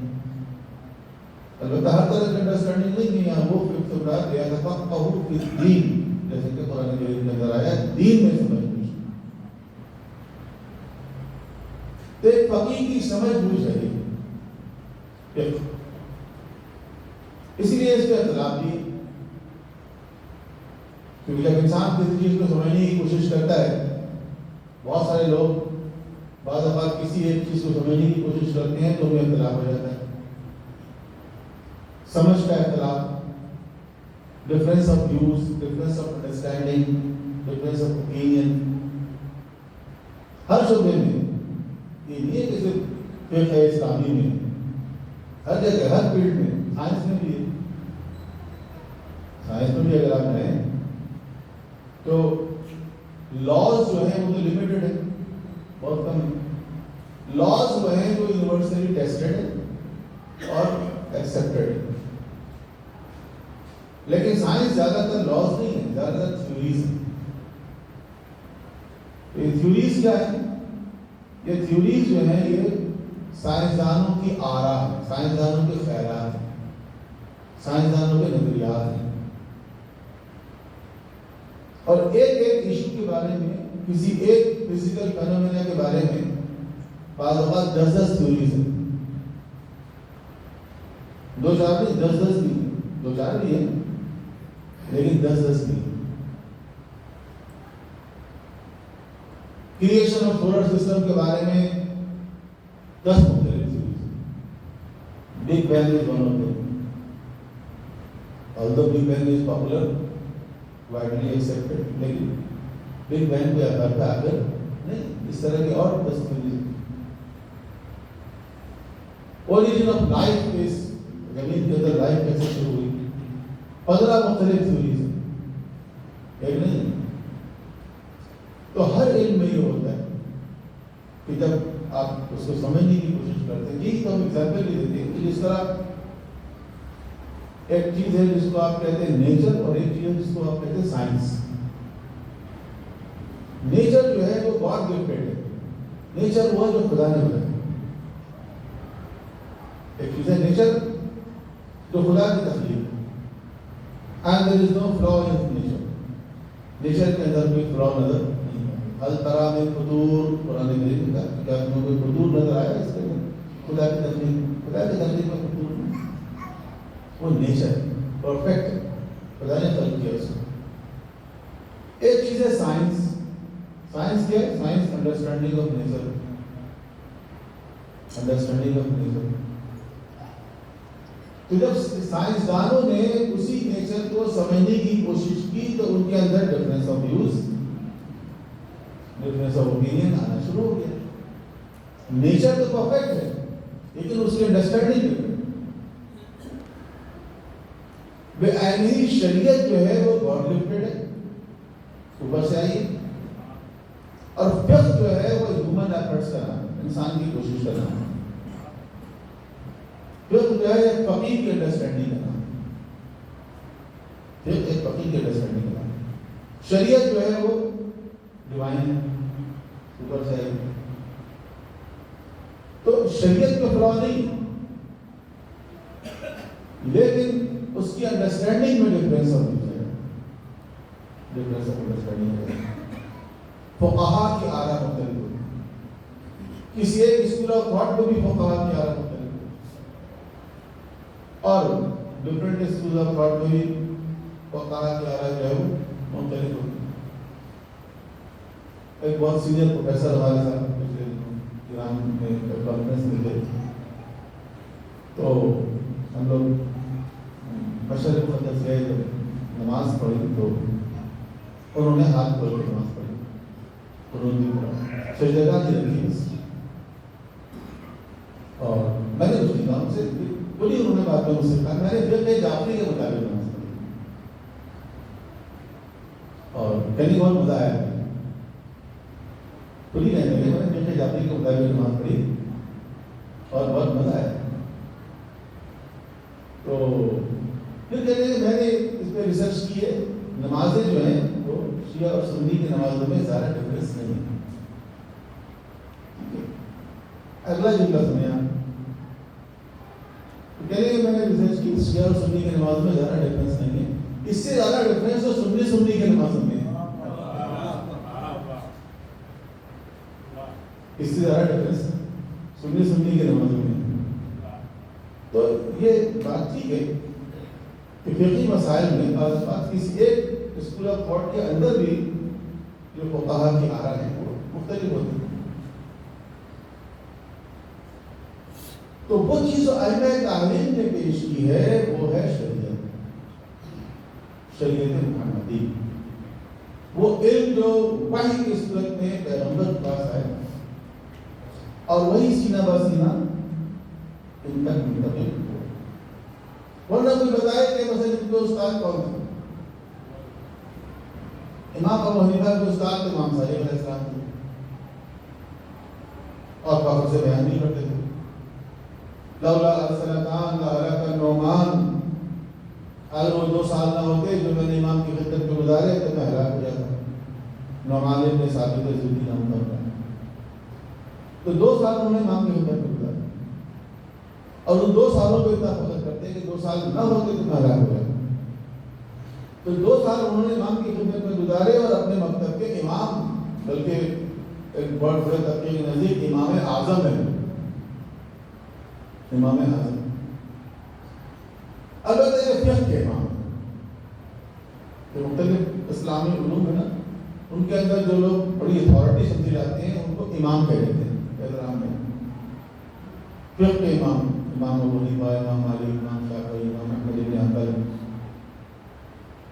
البتہ ہر طرح کی انڈرسٹینڈنگ نہیں ہے. یہاں وہ فقہ سے مراد یتفقہ فی الدین، جیسے کہ قرآن کریم میں نظر آیا دین میں سمجھ بوجھ. تو ایک فقیہ کی سمجھ بوجھ ہے فقہ. اسی لیے اس کے اختلاف بھی، کیونکہ جب انسان کسی چیز کو سمجھنے کی کوشش کرتا ہے، بہت سارے لوگ بعض اوقات کسی ایک چیز کو سمجھنے کی کوشش کرتے ہیں تو وہ اختلاف ہو جاتا ہے. سمجھ کا اختلاف، difference of views, difference of understanding, difference of opinion, ہر شعبے میں. یہ نہیں ہے کہ صرف فقہ اسلامی میں، ہر جگہ، ہر فیلڈ میں. سائنس میں بھی ہے. سائنس میں بھی اگر آپ رہیں تو لاز جو ہیں وہ تو لمیٹڈ ہے، بہت کم ہے. لاز جو ہیں وہ یونیورسلی ٹیسٹڈ ہے اور ایکسیپٹڈ ہے. لیکن سائنس زیادہ تر لاز نہیں ہے، زیادہ تر تھیوریز ہیں. یہ تھیوریز کیا ہے؟ یہ تھیوریز جو ہیں یہ سائنسدانوں کی آراء ہیں، سائنسدانوں کے خیالات ہیں، سائنسدانوں کے نظریات ہیں. اور ایک ایک ایشو کے بارے میں، کسی ایک فزیکل فینومینا کے بارے میں بعض اوقات 10 تھیوریز ہیں. 2-4 نہیں، 10 بھی، 2-4 بھی ہیں لیکن 10 بھی. کریشن آف سولر سسٹم کے بارے میں 10 مختلف theories. Big being is one of them. although big being is popular widely accepted, لیکن بگ بینگ پہ آخر نہیں. اس طرح کے اور 10 theories. Origin of life is, زمین کے اندر لائف کیسے شروع ہوئی، 15 مختلف تھیوریز ہیں، ایک نہیں. تو ہر علم میں یہ ہوتا ہے کہ جب آپ اس کو سمجھنے کی کوشش کرتے ہیں. یہی تو ہم ایگزامپل بھی دیتے ہیں کہ جس طرح ایک چیز ہے جس کو آپ کہتے ہیں نیچر، اور ایک چیز ہے جس کو آپ کہتے ہیں سائنس. نیچر جو ہے وہ گاڈ گفٹڈ ہے. نیچر وہ جو خدا نے بنایا. ایک چیز ہے نیچر جو خدا کی تخلیق ہے. And there is no flaw in nature. Nature کے اندر کوئی فلاء نظر نہیں ہے. ہل طرح میں فطور، قرآن کریم کا کیا کوئی فطور نظر آیا اس کے اندر؟ خدا کی تخلیق، خدا کی تخلیق میں فطور نہیں. وہ نیچر پرفیکٹ ہے، خدا نے خلق کیا اس کو. ایک چیز ہے سائنس. سائنس کیا ہے؟ Science understanding of nature. Understanding of nature. تو جب سائنسدانوں نے اسی نیچر کو سمجھنے کی کوشش کی تو ان کے اندر difference of views, difference of opinion آنا شروع ہو گیا. نیچر تو پرفیکٹ ہے لیکن اس کی انڈرسٹینڈنگ بے عینی شریعت جو ہے وہ گاڈ گفٹڈ ہے، اوپر سے آئی ہے. اور فقہ جو ہے وہ ہیومن ایفرٹس کا نام ہے، انسان کی کوشش کا نام ہے. فقہ جو ہے ایک فقیر کی انڈرسٹینڈنگ کا نام ہے. فقہ ایک فقیر کی انڈرسٹینڈنگ کا نام ہے. شریعت جو ہے وہ ڈیوائن ہے، اوپر سے ہے. تو شریعت کا فلاح نہیں، لیکن اس کی انڈرسٹینڈنگ میں ڈفرینس ہوتی ہے. ڈفرینس آف انڈرسٹینڈنگ ہے. فقہا کی آرا مختلف ہوتی ہے. کسی ایک اسکول آف تھاٹ میں بھی فقہا کی آرا مختلف ہوتی ہے، اور ڈفرینٹ اسکول آف تھاٹ میں بھی فقہا کی آرا جو ہے وہ مختلف ہوتی ہے. ایک بہت سینئر پروفیسر ہمارے ساتھ پچھلے ایران میں کانفرنس میں تھے، تو ہم لوگ مشرق مقدس گئے، جب نماز پڑھی تو انہوں نے ہاتھ کھول کے نماز پڑھی، انہوں نے سجدہ کی رکھی بس. اور میں نے اس نظام سے بڑی انہوں نے بات میں مجھ سے کہا، میں نے فقہ جعفری کے مطابق نماز پڑھی اور کہیں بہت مزہ آیا. بڑی رہنے لگے، میں نے فقہ جعفری کے مطابق نماز پڑھی اور بہت مزہ آیا. تو پھر کہتے ہیں میں نے اس پہ ریسرچ کی ہے، نمازیں جو ہیں وہ شیعہ اور سنی کی نمازوں میں زیادہ ڈفرینس نہیں ہے. اگلا جملہ سنیں آپ. کہتے ہیں میں نے ریسرچ کی، شیعہ اور سنی کی نمازوں میں زیادہ ڈفرینس نہیں ہے. اس سے زیادہ ڈفرینس تو سنی کی نمازوں میں ہے. اس سے زیادہ ڈفرینس سنی کی نمازوں میں ہے. تو یہ بات ٹھیک ہے کہ فقہی مسائل میں بعض بات کسی ایک اسکول آف تھاٹ کے اندر بھی جو فقہا کی آرا ہے وہ مختلف ہوتی ہے. تو وہ چیز جو ائمہ تعلیم نے پیش کی ہے وہ ہے شریعت محمدی. وہ علم جو وحی کی صورت میں پیغمبر کے پاس آئے اور وہی سینہ بہ سینہ ان تک منتقل ہو. ورنہ کوئی بتائے کہ مثلا ان کے استاد کون تھے؟ امام ابو حنیفہ کے استاد تھے امام صادق علیہ السلام تھے، اور فخر سے بیان نہیں کرتے تھے. لولا ارسلتان لہلک النعمان، اگر وہ 2 سال نہ ہوتے جو میں نے امام کی خدمت میں گزارے تو میں ہلاک ہو جاتا. نعمان ابن ثابت الزہری نام تھا. تو 2 سال انہوں نے امام کی خدمت میں گزارے، اور ان 2 سالوں کو اتنا فخر کرتے ہیں کہ 2 سال نہ ہوتے تو میں ہلاک ہو جاتا. تو 2 سال انہوں نے امام کی خدمت میں گزارے اور اپنے مکتب کے امام، بلکہ ایک بہت بڑے طبقے کے نزدیک امام اعظم ہے. امام اعظم البتہ یہ فقہ کے امام جو مختلف اسلامی علوم ہے نا، ان کے اندر جو لوگ بڑی اتھارٹی سمجھے جاتے ہیں ان کو امام کہہ دیتے ہیں احترام میں. فقہ کے امام، امام ابو حنیفہ، امام مالک، امام شافعی، امام احمد بن حنبل،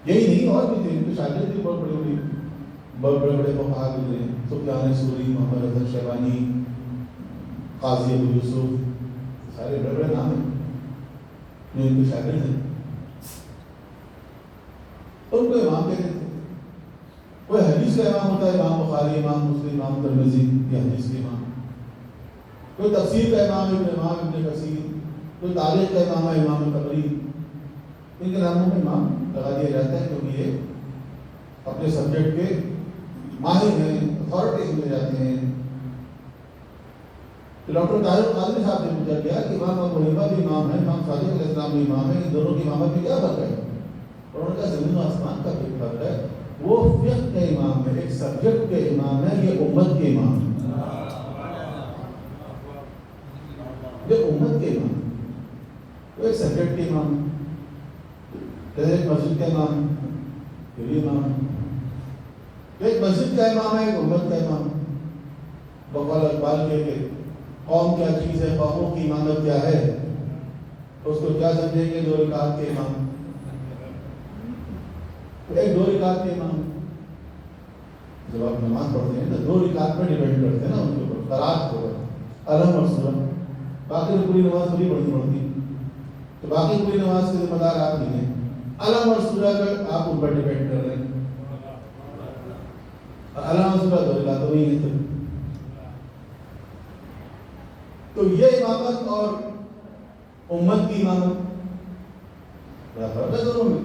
یہی نہیں اور بھی تھے. ان کے شاگرد بھی بہت بڑے فقہا گزرے. سفیان ثوری، محمد حسن شیبانی، قاضی ابو یوسف، سارے بڑے نام ہیں جو ان کے شاگرد ہیں. ان کو امام کہتے تھے. کوئی حدیث کا امام ہوتا ہے، امام بخاری، امام مسلم، امام ترمذی، یہ حدیث کے امام. کوئی تفسیر کا امام ہے امام ابن کثیر، کوئی تاریخ کا امام ہے امام طبری. ان کے ناموں میں امام لگا دیا جاتا ہے کیونکہ یہ اپنے سبجیکٹ کے ماہر ہیں، اتھارٹی سمجھے جاتے ہیں. ڈاکٹر طاہر القادری صاحب سے پوچھا گیا کہ امام ابو حنیفہ بھی امام ہے، امام صادق علیہ السلام بھی امام ہے، ان دونوں کی امامت میں کیا فرق ہے؟ اور ان کا زمین و آسمان کا بھی فرق ہے. وہ فقہ کے امام ہے، ایک سبجیکٹ کے امام ہے، یہ امت کے امام ہے. یہ امت کے امام ہے، وہ ایک سبجیکٹ کے امام ہے. جیسے ایک مسجد کا امام ہے، یہ بھی امام ہے. ایک مسجد کا امام ہے، ایک امت کا امام ہے. بقول اقبال کے قوم کیا چیز ہے، قوموں کی امامت کیا ہے، اس کو کیا سمجھیں گے 2 رکعت کے امام. ایک 2 رکعت کے امام. جب آپ نماز پڑھتے ہیں تو 2 رکعت پر ڈیپینڈ کرتے ہیں نا ان کے اوپر. قرات ہوگا علم اور سورہ، باقی پوری نماز پوری پڑھنی پڑتی. تو باقی پوری نماز کے ذمہ دار آپ نہیں ہیں. علم اور سورہ کا آپ ان پر ڈیپینڈ کر رہے ہیں. علم اور سورہ 2 رکعتوں میں ہی ہے. تو یہ امامت اور امت کی امامت، بڑا فرق ہے دونوں میں.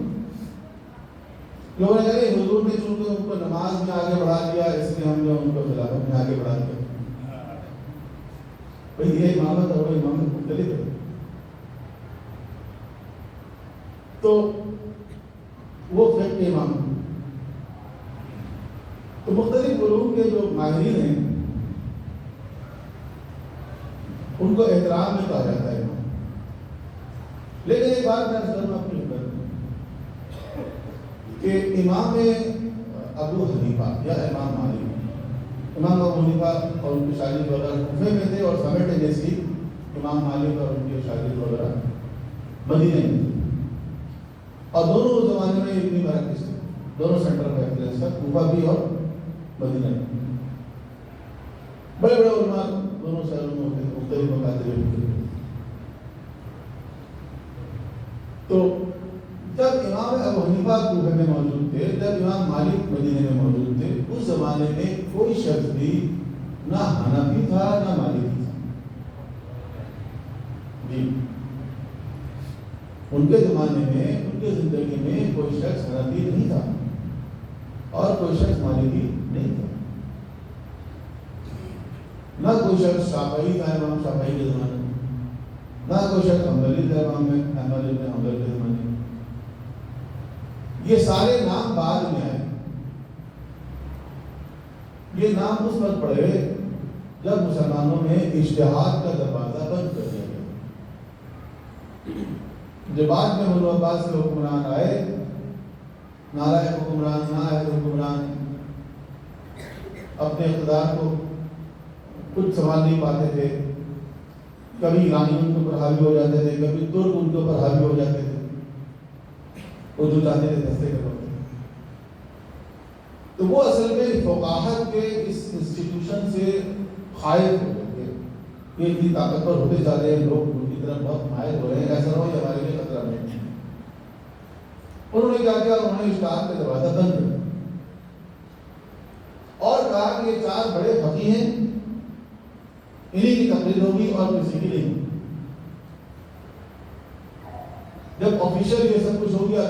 لوگوں نے کہا کہ حضور نے چونکہ ان کو نماز میں آگے بڑھا دیا اس لیے ہم نے ان کو خلافت میں آگے بڑھا دیا. بھئی یہ امامت اور وہ امامت مختلف ہے. تو وہ فقہ امامت، تو مختلف علوم کے جو ماہرین ہیں ان کو احترام میں کہا جاتا ہے امام. لیکن ایک بات میں عرض کروں اپنی خدمت میں کہ امام ابو حنیفہ یا امام مالک، امام ابو حنیفہ اور ان کے شاگرد وغیرہ کوفے میں تھے اور سائملٹینیسلی امام مالک اور ان کے شاگرد وغیرہ مدینے میں تھے. اور دونوں اس زمانے میں ابنی مراکز تھے، دونوں سینٹر آف ایکسلنس تھا، کوفہ بھی اور مدینہ میں. بڑے بڑے علماء دونوں شہروں میں ہوتے تھے، مختلف مکاتب ہوتے تھے. تو جب امام ابو حنیفہ کوفہ میں موجود تھے، جب امام مالک مدینے میں موجود تھے، اس زمانے میں کوئی شخص بھی نہ حنفی تھا نہ مالکی تھا. جی ان کے زمانے میں، ان کے زندگی میں کوئی شخص حنفی نہیں تھا اور کوئی شخص مالکی نہیں تھا. نہ کوئی شخص شافعی تھا امام شافعی کے زمانے میں، نہ کوئی شخص حنبلی تھا امام احمد بن حنبل کے زمانے میں. یہ سارے نام بعد میں آئے. یہ نام اس وقت پڑے جب مسلمانوں نے اجتہاد کا دروازہ بند کر دیا. جو بعد میں بنو عباس کے حکمران آئے، نالائق حکمران، نااہل حکمران، اپنے اقتدار کو کچھ سنبھال نہیں پاتے تھے. کبھی ایرانی ان کے اوپر حاوی ہو جاتے تھے، کبھی ترک ان کے اوپر حاوی ہو جاتے تھے. وہ جو چاہتے تھے دستے کرواتے تھے. تو وہ اصل میں فقاہت کے اس انسٹیٹیوشن سے خائف ہو گئے. یہ اتنی طاقتور ہوتے جا رہے ہیں، لوگ ان کی طرف بہت مائل ہو رہے ہیں، ایسا نہ ہو کہ ہمارے لیے خطرہ نہیں. انہوں نے کیا کیا؟ انہوں نے اجتہاد کا دروازہ بند کر دیا اور کہا کہ یہ چار بڑے فقیہ ہیں، انہی کی تقریر ہوگی اور کسی کی نہیں. جب آفیشیل یہ سب کچھ ہو گیا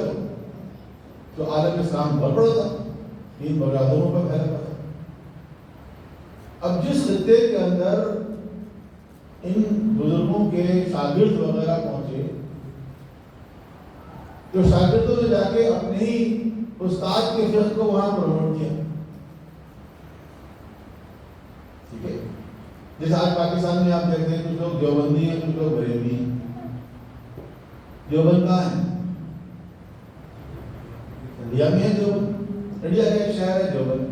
تو عالم اسلام بڑھ پڑا تھا، دین برادروں پر پھیلا پڑا تھا. اب جس خطے کے اندر ان بزرگوں کے شاگرد وغیرہ پہنچے، جو شاگردوں نے جا کے اپنے ہی استاد کے فقہ کو وہاں پروموٹ کیا. ٹھیک ہے، جیسے آج پاکستان میں آپ دیکھتے ہیں کچھ لوگ دیوبندی ہیں، کچھ لوگ بریلوی ہیں. دیوبند کہاں ہے؟ انڈیا میں ہے دیوبند. انڈیا کا ایک شہر ہے دیوبند،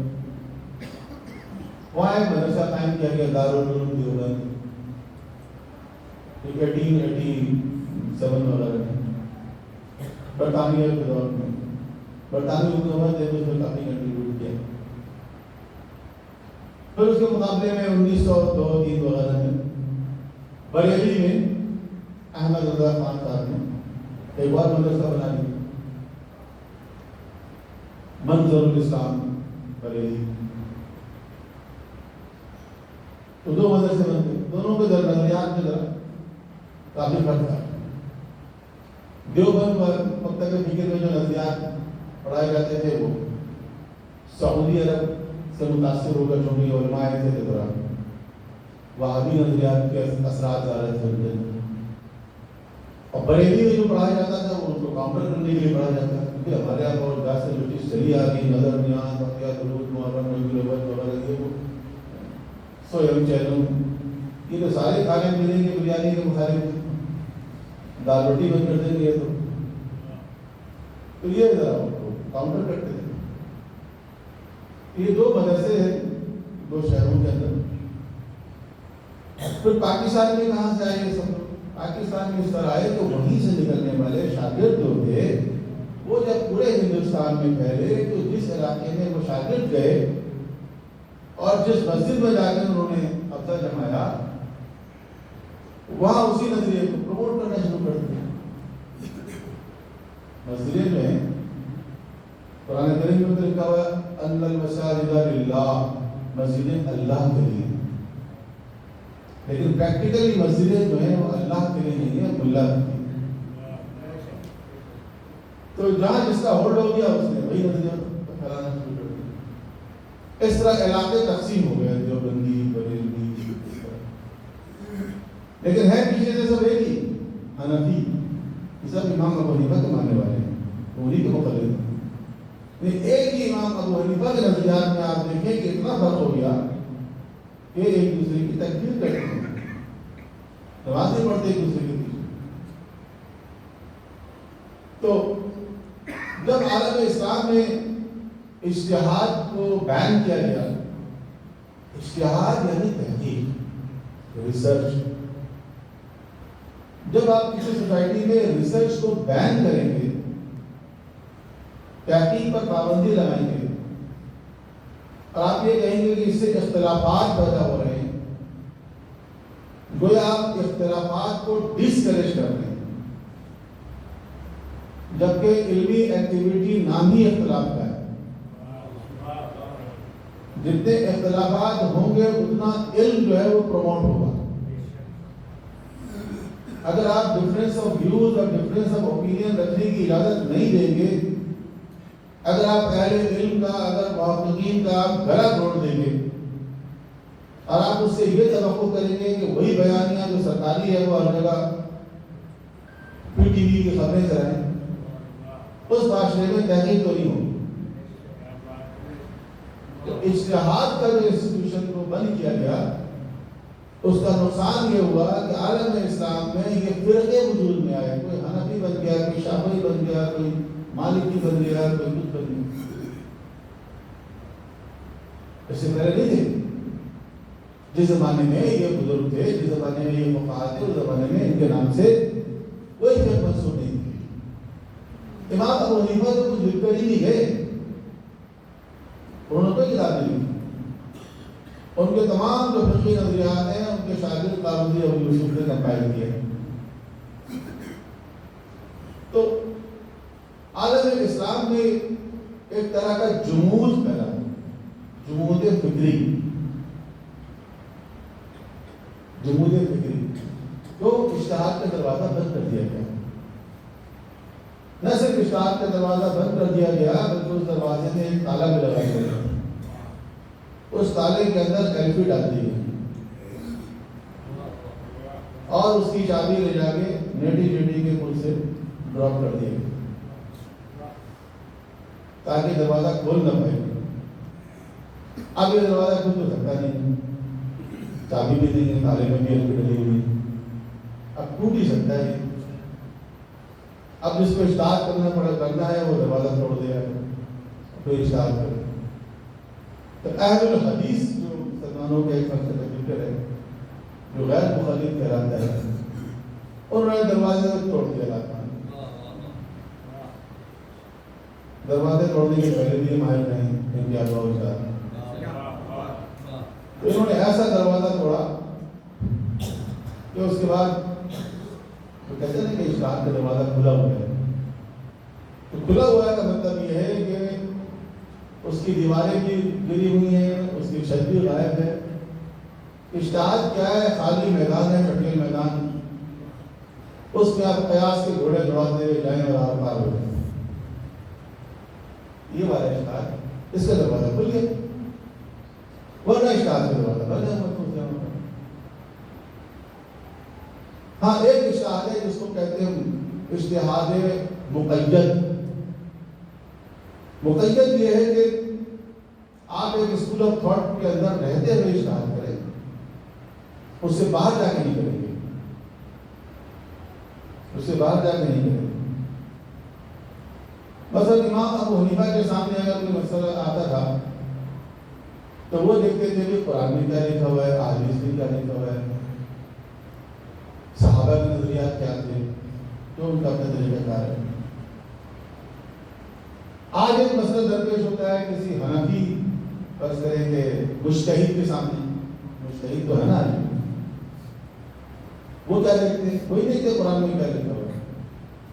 وہاں ایک مدرسہ قائم کیا گیا دارالعلوم دیوبند 1887 وغیرہ میں، برطانیہ کے دور میں. برطانوی حکومت نے اس میں کافی کنٹریبیوٹ کیا. پھر اس کے مقابلے میں 1902-3 وغیرہ میں بریلی میں احمد رضا خان صاحب نے ایک بار مدرسہ بنا دیا، منظر الاسلام بریلی. تو دو مدرسے بن گئے، دونوں کے نظریات میں ذرا کافی فرق تھا. دیوبند مکتب فکر میں جو نظریات پڑھائے جاتے تھے وہ سعودی عرب سے متاثر ہو کر چونکہ علماء تھے کے دوران وہابی نظریات کے اثرات زیادہ تھے. اور بریلی میں جو پڑھایا جاتا تھا وہ ان کو کاؤنٹر کرنے کے لیے پڑھایا جاتا ہے، کیونکہ ہمارے یہاں بہت زیادہ سے جو چیز چلی آ گئی، نظر نیاز واقعہ درود محرم نبی الاول وغیرہ، یہ وہ سویم چینم، یہ تو سارے کھانے ملیں گے بریانی کے مخالف، دال روٹی بند کر دیں گے تو یہ ذرا کاؤنٹر کرتے ہیں. یہ دو مدرسے ہیں دو شہروں کے اندر. پھر پاکستان میں کہاں سے آئے یہ سب لوگ؟ پاکستان میں اس طرح آئے تو وہیں سے نکلنے والے شاگرد جو تھے وہ جب پورے ہندوستان میں پھیلے تو جس علاقے میں وہ شاگرد گئے اور جس مسجد میں جا کے انہوں نے قبضہ جمایا وہاں اسی نظریے کو پروموٹ کرنا شروع کر دیا. مسجد میں قرآن کریم میں لکھا ہوا ان المساجد للہ، مسجدیں اللہ کے لیے. لیکن پریکٹیکلی مسجدیں جو ہیں وہ اللہ کے لیے نہیں ہے، ملا کے لیے۔ تو جہاں جس کا ہولڈ ہو گیا اس نے وہی نظریہ پھیلانا شروع کر دیا۔ اس طرح علاقے تقسیم ہو گئے، دیوبندی، بریلوی، اس طرح۔ لیکن ہے پیچھے سے سب ایک ہی، حنفی، یہ سب امام ابو حنیفہ کے ماننے والے ہیں، انہی کے مقلد ہیں۔ ایک ہی امام ابو حنیفہ کے نظریات میں آپ دیکھیں کہ اتنا فرق ہو گیا کہ ایک دوسرے کی تکفیر کرتے ہیں، نمازیں پڑھتے ایک دوسرے کے پیچھے۔ تو جب عالم اسلام میں اجتہاد کو بین کیا گیا، اجتہاد یعنی تحقیق، ریسرچ، جب آپ کسی سوسائٹی میں ریسرچ کو بین کریں گے، تحقیق پر پابندی لگائیں گے، اور آپ یہ کہیں گے کہ اس سے اختلافات پیدا ہو رہے ہیں، گویا آپ اختلافات کو ڈسکریج کر رہے ہیں، جبکہ علمی ایکٹیویٹی نام ہی اختلاف کا ہے۔ جتنے اختلافات ہوں گے اتنا علم جو ہے وہ پروموٹ ہوگا۔ اگر آپ ڈفرینس آف ویوز اور ڈفرینس آف اوپینین رکھنے کی اجازت نہیں دیں گے، اگر آپ اہل علم کا، اگر محققین کا آپ گلا توڑ دیں گے اور آپ اس سے یہ توقع کریں گے کہ وہی بیانیہ جو سرکاری ہے وہ ہر جگہ پی ٹی وی کی خبریں کرائیں، اس معاشرے میں تحقیق تو نہیں ہوگی۔ تو اجتہاد کا جو انسٹیٹیوشن کو بند کیا گیا، اس کا نقصان یہ ہوا کہ عالم اسلام میں یہ فرقے وجود میں آئے، کوئی حنفی بن گیا، کوئی شافعی بن گیا، کوئی مالکی بن گیا، کوئی کچھ بن گیا۔ اس سے پہلے نہیں تھے، جس زمانے میں یہ بزرگ تھے، جس زمانے میں یہ فقہاء تھے، اس زمانے میں ان کے نام سے کوئی فرقہ منسوب نہیں تھی۔ امام ابو حنیفہ تو کچھ لکھ کر ہی نہیں گئے، انہوں نے کوئی کتاب نہیں لکھی۔ ان کے تمام جو فقہی نظریات ہیں ان کے شاگرد قاضی ابو یوسف نے کمپائل کیے۔ تو عالم اسلام میں ایک طرح کا جمود پیدا، جمود فکری، جمود فکری، تو اجتہاد کا دروازہ بند کر دیا گیا۔ نہ صرف اجتہاد کا دروازہ بند کر دیا گیا بلکہ اس دروازے میں ایک تالا بھی لگا دیا، اس تالے کے اندر ایلفی ڈال دی گئی اور اس کی چابی لے جا کے نیٹی جیٹی کے پل سے ڈراپ کر دیا گیا تاکہ دروازہ کھول نہ پائے۔ اب یہ دروازہ کھل تو سکتا نہیں، چابی بھی نہیں ہے، تالے میں بھی ایلفی ڈلی ہوئی، اب ٹوٹ ہی سکتا ہے۔ اب جس کو اسٹارٹ کرنا ہے وہ دروازہ توڑ دیا ہے، پھر اسٹارٹ کرے۔ تو اہل الحدیث جو مسلمانوں کا ایک مقصد فکر ہے، جو غیر مخالف کہلاتا ہے، انہوں نے دروازے توڑ دیا لاکھاں۔ دروازے توڑنے کے پہلے بھی ماہر نہیں ان کے آباء و اجداد، تو انہوں نے ایسا دروازہ توڑا کہ اس کے بعد تو کہتے ہیں کہ اسلام کا دروازہ کھلا ہوا ہے۔ تو کھلا ہوا ہے کا مطلب یہ ہے کہ اس کی دیواریں بھی گری ہوئی ہیں، اس کی چھت بھی غائب ہے۔ اجتہاد کیا ہے؟ خالی میدان ہے، چٹیل میدان، اس میں آپ قیاس کے گھوڑے دوڑاتے ہوئے جائیں اور آپ پار ہو جائیں، یہ والا اجتہاد، اس کا دروازہ کھل گیا، ورنہ اجتہاد کا دروازہ بند ہے۔ ہاں ایک اجتہاد ہے جس کو کہتے ہیں اجتہاد مقید۔ مقید یہ ہے کہ آپ ایک اسکول آف تھاٹ کے اندر رہتے ہوئے اجتہاد کریں، اس سے باہر جا کے نہیں کریں گے، اس سے باہر جا کے نہیں کریں گے۔ مثلا امام ابو حنیفہ کے سامنے اگر کوئی مسئلہ آتا تھا تو وہ دیکھتے تھے کہ قرآن میں کیا لکھا ہوا ہے، احادیث میں کیا لکھا ہوا ہے، صحابہ کے نظریات کیا تھے، تو ان کا اپنا طریقہ کار ہے۔ آج ایک مسئلہ درپیش ہوتا ہے کسی حنفی فرض کریں کہ مجتہد کے سامنے، مجتہد تو ہے نا، وہ کیا دیکھتے ہیں؟ وہی دیکھتے ہیں قرآن میں کیا لکھا ہوا ہے،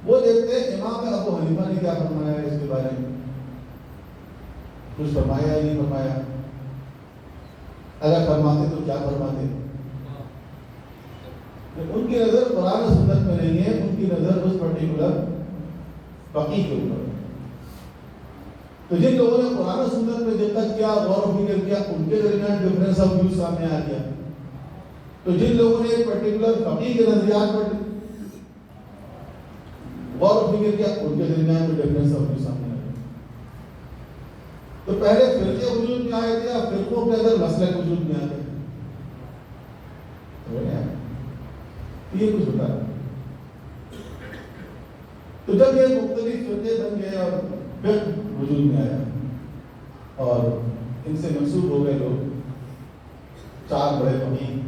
وہ دیکھتے ہیں امام ابو حنیفہ نے کیا فرمایا ہے اس کے بارے میں، کچھ فرمایا یا نہیں فرمایا، اگر فرماتے تو کیا فرماتے۔ ان کی نظر قرآن و سنت میں نہیں ہے، ان کی نظر اس پرٹیکولر فقیہ کے اوپر۔ تو جن لوگوں نے قرآن و سنت میں دقت کیا، غور و فکر کیا، ان کے درمیان ڈفرینس آف ویو سامنے آ گیا۔ تو جن لوگوں نے ایک پرٹیکولر فقیہ کے نظریات پر غور و فکر کیا، ان کے درمیان میں ڈفرینس آف ویو سامنے آ گیا۔ تو پہلے فرقے وجود میں آئے تھے، اب فرقوں کے اندر مسلک وجود میں آ گئے۔ یہ کچھ ہوتا ہے۔ تو جب یہ مختلف فرقے بن گئے اور پھر وجود میں آیا اور ان سے منسوب ہو گئے لوگ، چار بڑے فقیہ،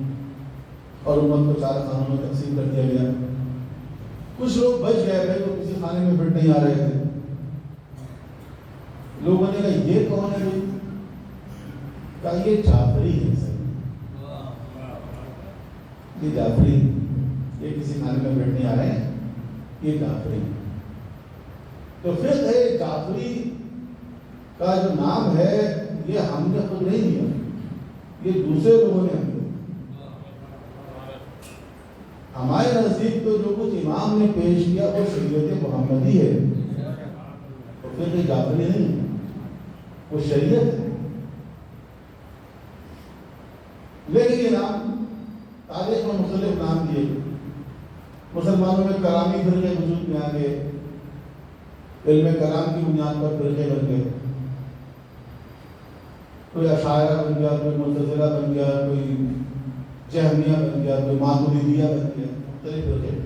اور امت کو چار خانوں میں تقسیم کر دیا گیا۔ کچھ لوگ بچ گئے بھائی، وہ کسی خانے میں فٹ نہیں آ رہے تھے۔ لوگوں نے کہا یہ کون ہے بھائی؟ کہا یہ جعفری ہے سر، یہ جعفری، یہ کسی خانے میں فٹ نہیں آ رہے ہیں، یہ جعفری۔ تو فقہ جعفری کا جو نام ہے یہ ہم نے خود نہیں دیا، یہ دوسرے لوگوں نے ہم دیا۔ ہمارے نزدیک تو جو کچھ امام نے پیش کیا وہ شریعت محمدی ہے، فقہ جعفری نہیں، وہ شریعت ہے۔ لیکن یہ نام تاریخ میں مختلف نام دیے، مسلمانوں میں کرامی فرقے وجود میں آ گئے، علم کلام کی بنیاد پر فرقے بن گئے، کوئی اشاعرہ بن گیا، کوئی معتزلہ بن گیا، کوئی جہمیہ بن گیا، کوئی ماتریدیہ بن گیا، مختلف فرقے۔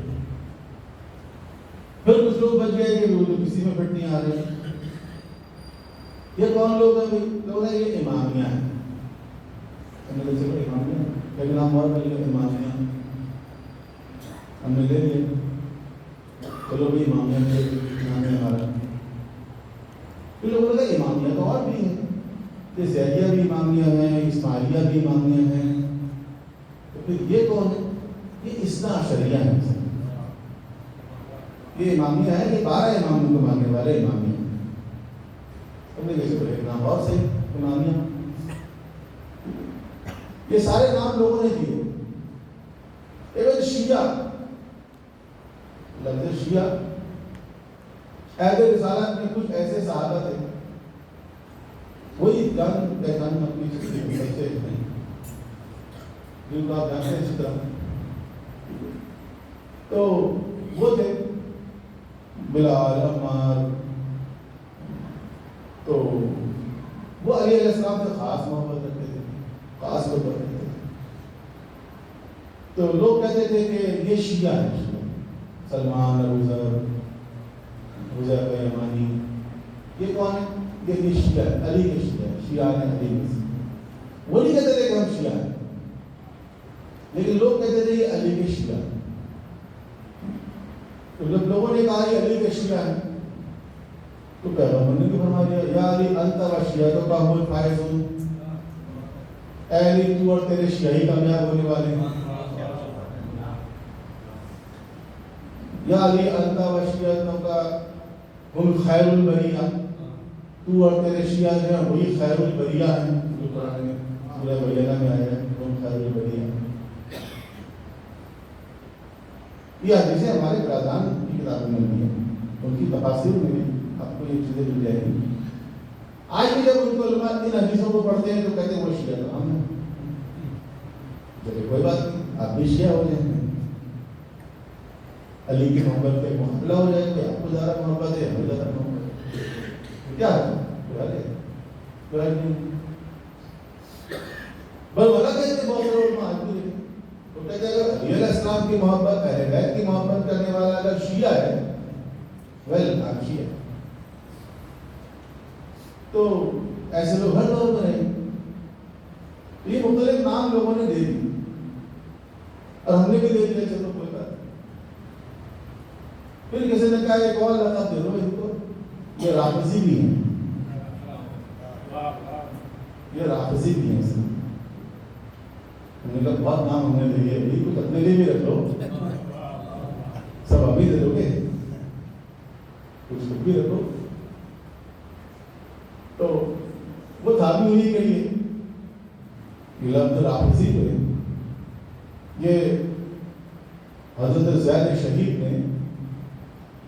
پھر کچھ لوگ بچ گئے کہ وہ کسی میں فٹ نہیں آ رہے۔ یہ کون لوگ ہیں؟ لوگ ہیں یہ امامیہ ہیں، امامیہ، ایک نام اور مل گیا امامیہ، ہم نے لے لیا، چلو بھی امامیہ کے نام ہے ہمارا۔ پھر لوگوں نے کہا امامیہ تو اور بھی ہے، یہ زیدیہ بھی امامیہ ہیں، اسماعیلیہ بھی امامیہ ہیں، تو پھر یہ کون ہے؟ یہ اثنا عشریہ ہیں۔ یہ امامیہ ہے، یہ 12 اماموں کو ماننے والے امامیہ ہیں۔ ہم نے جیسے ایک نام اور سے امامیہ، یہ سارے نام لوگوں نے دیے۔ ایون شیعہ، لفظ شیعہ اہل رسالت میں کچھ ایسے صحابہ تھے، وہی جان پہچان اپنی بچے نہیں، جن کو آپ جانتے ہیں اسی طرح، تو وہ تھے بلال، عمار، تو وہ علیہ السلام سے خاص محبت رکھتے تھے، خاص محبت رکھتے تھے۔ تو لوگ کہتے تھے کہ یہ شیعہ ہے، سلمان، ابوذر، حذیفہ یمانی، یہ کون ہے؟ یہ شیعہ ہے، علی کے شیعہ ہے، شیعہ نے علی میں سے۔ وہ نہیں کہتے تھے کہ ہم شیعہ ہیں، لیکن لوگ کہتے تھے یہ علی کے شیعہ ہیں۔ تو جب لوگوں نے کہا یہ علی کے شیعہ ہیں، تو پیغمبر نے بھی فرما دیا یا علی انت و شیعتک هم الفائزون، اے علی تو اور تیرے شیعہ ہی کامیاب ہونے والے ہیں۔ یا علی انت و شیعتک هم خیر البریہ، تو اور تیرے شیعہ جو ہیں وہی خیر البریہ ہیں، جو قرآن میں سورہ بینہ میں آیا ہے، ہم خیر البریہ۔ یہ حدیثیں ہمارے قرآن کی کتابوں میں بھی ہیں، ان کی تفاسیر میں بھی آپ کو یہ چیزیں مل جائیں گی۔ آج بھی جب ان کو علماء ان حدیثوں کو پڑھتے ہیں تو کہتے ہیں وہ شیعہ تو ہم ہیں، چلے کوئی بات نہیں، آپ بھی شیعہ ہو جائیں گے، علی کی محبت پہ محملہ ہو جائے گا، آپ کو زیادہ محبت ہے، ہمیں زیادہ محبت ہے، کیا ہے بس بلا کہتے ہیں بہت سارے علماء آج بھی تو کہتے ہیں اگر علی علیہ السلام کی محبت، اہل بیت کی محبت کرنے والا اگر شیعہ ہے، ویل آپ شیعہ، تو ایسے لوگ ہر دور میں رہے۔ یہ مختلف نام لوگوں نے دے دی اور ہم نے بھی دے دیا، چلو کوئی بات۔ پھر کسی نے کہا ایک اور لقب دے دو ان کو، یہ رافضی بھی ہیں، یہ رافضی بھی ہیں۔ ہم نے کہا بہت نام ہم نے دے دیا، یہ کچھ اپنے لیے بھی رکھ لو، سب ابھی دے دو گے، کچھ خود بھی رکھو۔ تو وہ تھا بھی انہیں کے لیے یہ لفظ رافضی جو ہے، یہ حضرت زید شہید نے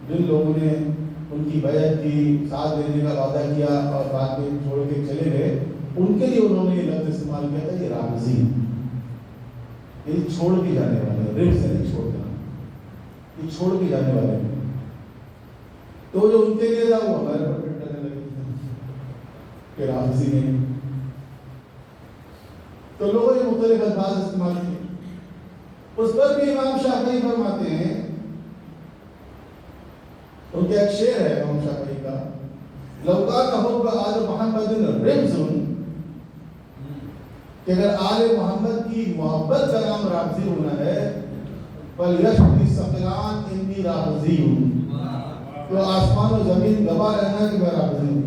جن لوگوں نے ان کی بیعت کی، ساتھ دینے کا وعدہ کیا اور بعد میں چھوڑ کے چلے گئے، ان کے لیے انہوں نے یہ لفظ استعمال کیا تھا، یہ رامزی، یہ چھوڑ کے جانے والے، رب سے نہیں چھوڑ دینا، یہ چھوڑ کے جانے والے ہیں۔ تو جو ان کے لیے تھا وہ ہمارے پر پھر کرنے لگے کہ رامزی نے، تو لوگوں نے مختلف الفاظ استعمال کیے۔ اس پر بھی امام شافعی فرماتے ہیں، ان کا ایک شعر ہے امام شافعی کا، لو کان حب آل محمد رمز، کہ اگر آل محمد کی محبت کا نام رامزی ہونا ہے، فَلْيَشْهِدِ الثَّقِلَانِ إِنِّي رَامِزِيٌّ، تو آسمان و زمین گواہ رہنا کہ میں رامزی ہوں۔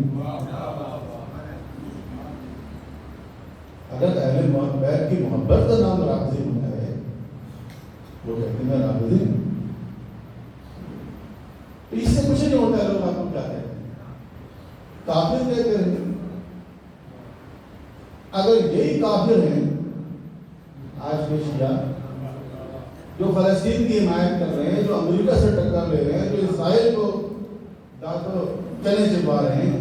اگر اہل بیت کی محبت کا نام رامزی ہونا ہے، وہ کہتے ہیں میں رامزی ہوں۔ اس سے کچھ نہیں ہوتا ہے، لوگ آپ کو کیا کہتے ہیں، کافر کہتے ہیں۔ اگر یہی کافر ہیں آج کے شیعہ جو فلسطین کی حمایت کر رہے ہیں، جو امریکہ سے ٹکر لے رہے ہیں، جو اسرائیل کو چنے چبا رہے ہیں،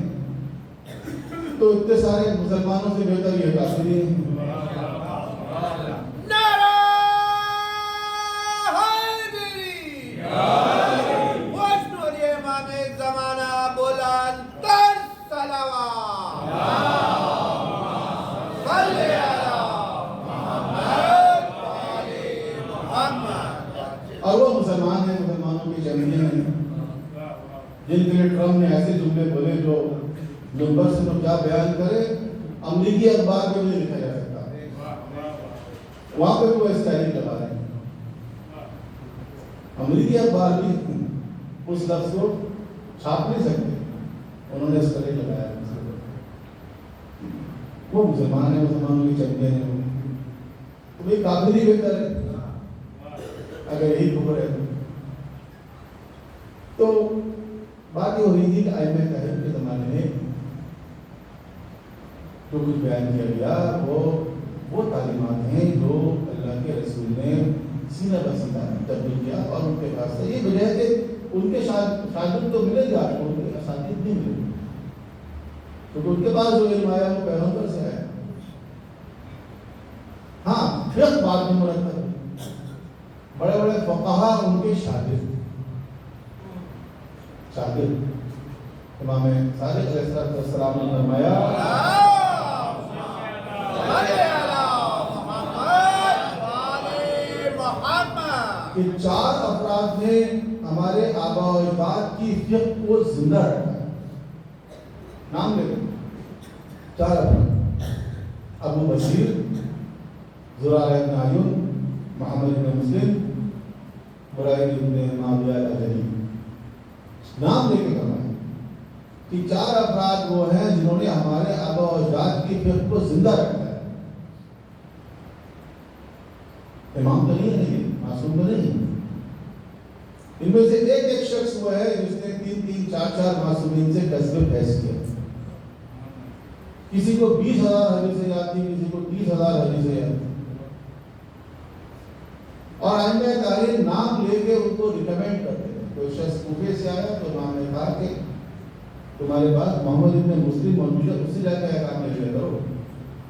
تو اتنے سارے مسلمانوں سے بہتر یہ کافر ہیں۔ اور وہ مسلمان ہیں، مسلمانوں کے چمڑے ہیں، جن کے لیے ٹرمپ نے ایسے جملے بولے جو منبر سے تو کیا بیان کرے، امریکی اخبار میں نہیں لکھا جا سکتا، وہاں پہ وہ اسٹائل لگا رہے ہیں۔ امریکی اخبار بھی اس لفظ کو چھاپ نہیں سکتے، انہوں نے اسٹائل لگایا۔ وہ مسلمان ہیں، مسلمانوں کے چمڑے ہیں، تو بھائی کافر ہی بہتر ہے اگر یہی کفر ہے۔ تو بات یہ ہو رہی تھی کہ ائمہ تحریف کے زمانے میں جو کچھ بیان کیا گیا وہ تعلیمات ہیں جو اللہ کے رسول نے سینہ بہ سینہ تبدیل کیا، اور ان کے پاس سے یہ وجہ ہے کہ ان کے شاگرد تو ملے گا، ان کے اساتذہ نہیں ملے، کیونکہ ان کے پاس جو علم آیا وہ پیغمبر سے آیا۔ ہاں فقہ بعد میں مرتب، بڑے بڑے فقہا ان کے شاگرد امام صادق علیہ السلام نے فرمایا کہ 4 افراد نے ہمارے آباء و اجداد کی فقہ کو زندہ رکھا ہے۔ نام لے لیں 4 افراد، ابو بشیر، زرارہ بن عیون، محمد بن مسلم، برائد بن معاویہ الجلی، نام لے کے فرمایا کہ 4 افراد وہ ہیں جنہوں نے ہمارے آباء و اجداد کی فقہ کو زندہ رکھا ہے۔ امام تو نہیں ہے، معصوم تو نہیں ہے، ان میں سے ایک شخص وہ ہے جس نے 3 4 معصومین سے قصب بحث کیا، کسی کو 20,000 حدیثیں یاد تھی، کسی کو 30,000 حدیثیں یاد تھی، اور ائمہ تاریخ نام لے کے ان کو ریکمینڈ کرتے ہیں۔ کوئی شخص کوفے سے آیا تو امام نے کہا کہ تمہارے پاس محمد ابن مسلم موجود ہے، اس سے جا کے کام لے لیا کرو،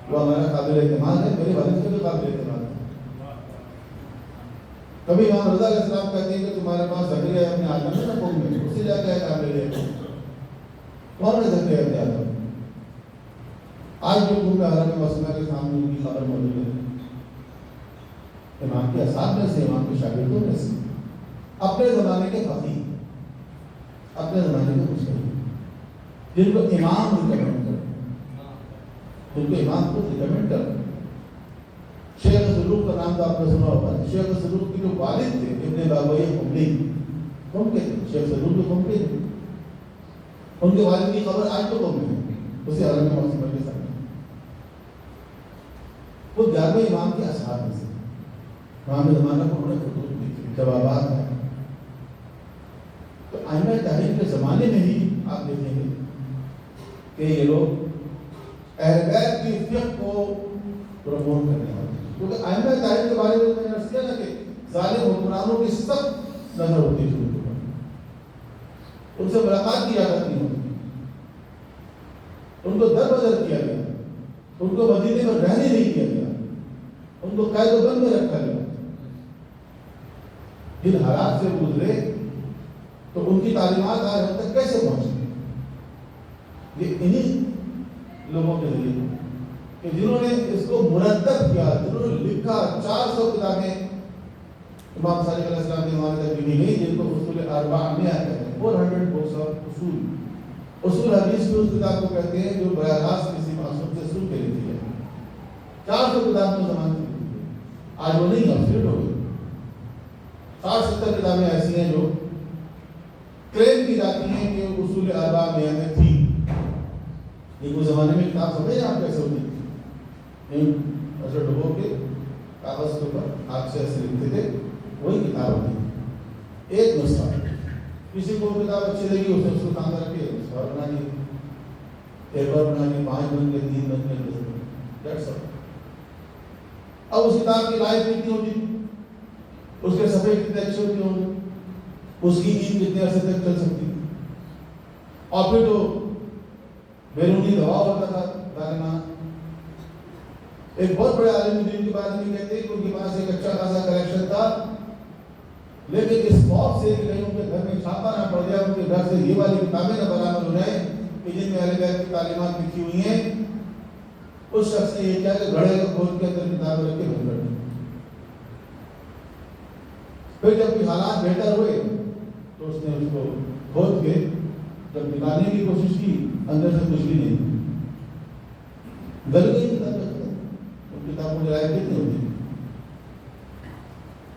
وہ ہمارا قابل اعتماد ہے، میرے والد کا بھی قابل اعتماد ہے۔ کبھی امام رضا علیہ السلام کہتے ہیں کہ تمہارے پاس زکریا ابن آدم ہے نا قوم میں، اس سے جا کے کام لے لیا کرو، کون ہے زکریا ابن آدم؟ آج جو قوم حرم مسلمہ کے سامنے ان کی خبر موجود ہے، امام کے اصحاب میں سے، امام کے شاگردوں میں سے، اپنے زمانے کے فقیہ، اپنے زمانے کے مجتہد، جن کو امام ریکمینڈ کرتے، جن کو امام خود ریکمینڈ کرتے۔ شیخ سلوک کا نام تو آپ نے سنا ہوگا، شیخ سلوک کے جو والد تھے ابن بابویہ قمری، کون کے تھے؟ شیخ سلوک کے قمری تھے، ان کے والد کی خبر آج تو قوم میں ہے، اسے حرم مسلمہ کے سامنے، وہ 11ویں امام کے اصحاب میں سے، امام زمانہ کو انہوں نے خطوط لکھی، جوابات ہیں۔ تو ائمہ تحریف کے زمانے میں ہی آپ دیکھیں گے کہ یہ لوگ اہل بیت کی فقہ کو پروموٹ کرنے والے، کیونکہ ائمہ تحریف کے بارے میں نے عرض کیا نا کہ ظالم حکمرانوں کی سخت نظر ہوتی تھی ان سے ملاقات کی اجازت نہیں ہوتی، ان کو در بدر کیا گیا، ان کو مدینے میں رہنے نہیں کیا گیا، ان کو قید و بند میں رکھا گیا۔ جن حالات سے گزرے تو ان کی تعلیمات آج ہم تک کیسے پہنچی؟ یہ انہی لوگوں کے ذریعے کہ جنہوں نے اس کو مرتب کیا، جنہوں نے لکھا۔ 400 کتابیں امام صادق علیہ السلام کے زمانے تک لکھی گئی جن کو اصول اربعہ میں آتے ہیں، 400 books of اصول حدیث کی اس کتاب کو کہتے ہیں جو براہ راست کسی معصوم سے سن کے لکھی ہے۔ 400 کتاب کے زمانے سے لکھی ہے، آج وہ نہیں آبسلیٹ ہو گئی۔ 60-70 کتابیں ایسی ہیں جو کلیم کی جاتی ہیں کہ اصول اربعہ میں تھی۔ یہ کوئی زمانے میں کتاب سمجھیں آپ کیسے ہوتی تھی؟ ایسے ڈبو کے کاغذ کے اوپر ہاتھ سے ایسے لکھتے تھے، وہی کتاب ہوتی تھی۔ ایک نسخہ، کسی کو کتاب اچھی لگی اس نے اس کو کام کر کے اور بنا دی، ایک بار بنا دی، 5 بن گئے، 3 بن گئے، 10 بن گئے، دیٹس آل۔ اب اس کتاب کی لائف کتنی ہوتی، اس کے صفحے کتنے اچھے ہوتے ہوں گے، اس کی نیند کتنے عرصے تک چل سکتی، اور پھر تو بیرونی دباؤ ہوتا تھا ظالمانہ۔ ایک بہت بڑے عالم دین کے بارے میں کہتے ہیں کہ ان کے پاس ایک اچھا خاصا کلیکشن تھا، لیکن اس خوف سے کہ کہیں ان کے گھر میں چھاپا نہ پڑ جائے، ان کے گھر سے یہ والی کتابیں نہ برآمد ہو جائیں کہ جن میں اہل بیت کی تعلیمات لکھی ہوئی ہیں، اس شخص نے یہ کیا کہ گھڑے کو کھول کے اندر کتابیں رکھ کے بند کر دی۔ پھر جب کہ حالات بہتر ہوئے تو اس نے اس کو کھول کے جب نکالنے کی کوشش کی، اندر سے کچھ بھی نہیں، گل گئی کتابیں، کتابوں کی رائے کتنی ہوتی ہے۔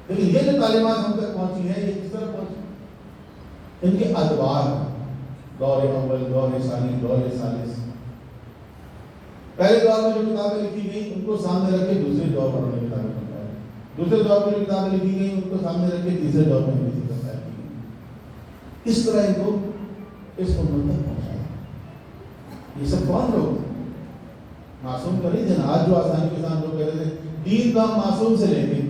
لیکن یہ جو تعلیمات ہم تک پہنچی ہیں، یہ کس طرح پہنچی؟ ان کے ادوار، دور اول، دور ثانی، دور ثالث۔ پہلے دور میں جو کتابیں لکھی گئی ان کو سامنے رکھ کے دوسرے دور پر انہوں نے کتابیں پڑھائی، دوسرے دور میں جو کتابیں لکھی گئی ان کو سامنے رکھ کے تیسرے دور میں کسی کا خیال کی۔ اس طرح ان کو اس امت تک پہنچایا۔ یہ سب کون لوگ معصوم تو نہیں تھے نا؟ آج جو آسانی کے ساتھ لوگ کہہ رہے تھے دین کا معصوم سے لے کے،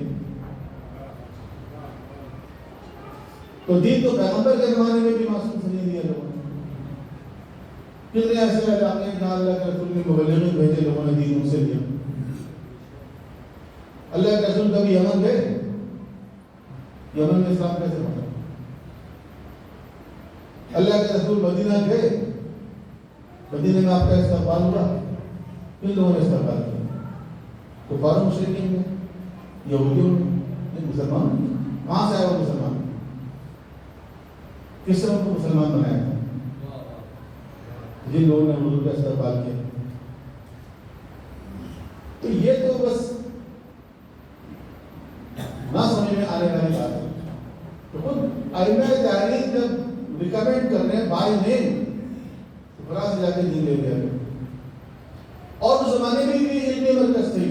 تو دین تو پیغمبر کے زمانے میں بھی معصوم سے نہیں دیا لوگوں نے۔ کتنے ایسے علاقے ہیں جہاں اللہ کے رسول نے مبلغین بھیجے، لوگوں نے دین ان سے لیا۔ اللہ کے رسول کبھی یمن گئے؟ یمن میں اسلام کیسے پہنچا؟ اللہ کے رسول مدینہ گئے؟ مدینہ میں آپ کا استقبال ہوا؟ کن لوگوں نے استقبال کیا؟ کفار و مشرکین میں، یہودیوں میں، مسلمان؟ کہاں سے آئے وہ مسلمان؟ کس نے ان کو مسلمان بنایا تھا؟ جن لوگوں نے حضور کا استقبال کیا۔ تو یہ تو بس نہ سمجھ میں آنے والی بات ہے۔ تو خود ائمہ تاریخ جب ریکمینڈ کر رہے ہیں بائی نیم، تو فلاں سے جا کے دین لے گیا۔ اور اس زمانے میں بھی علمی مرکز تھے۔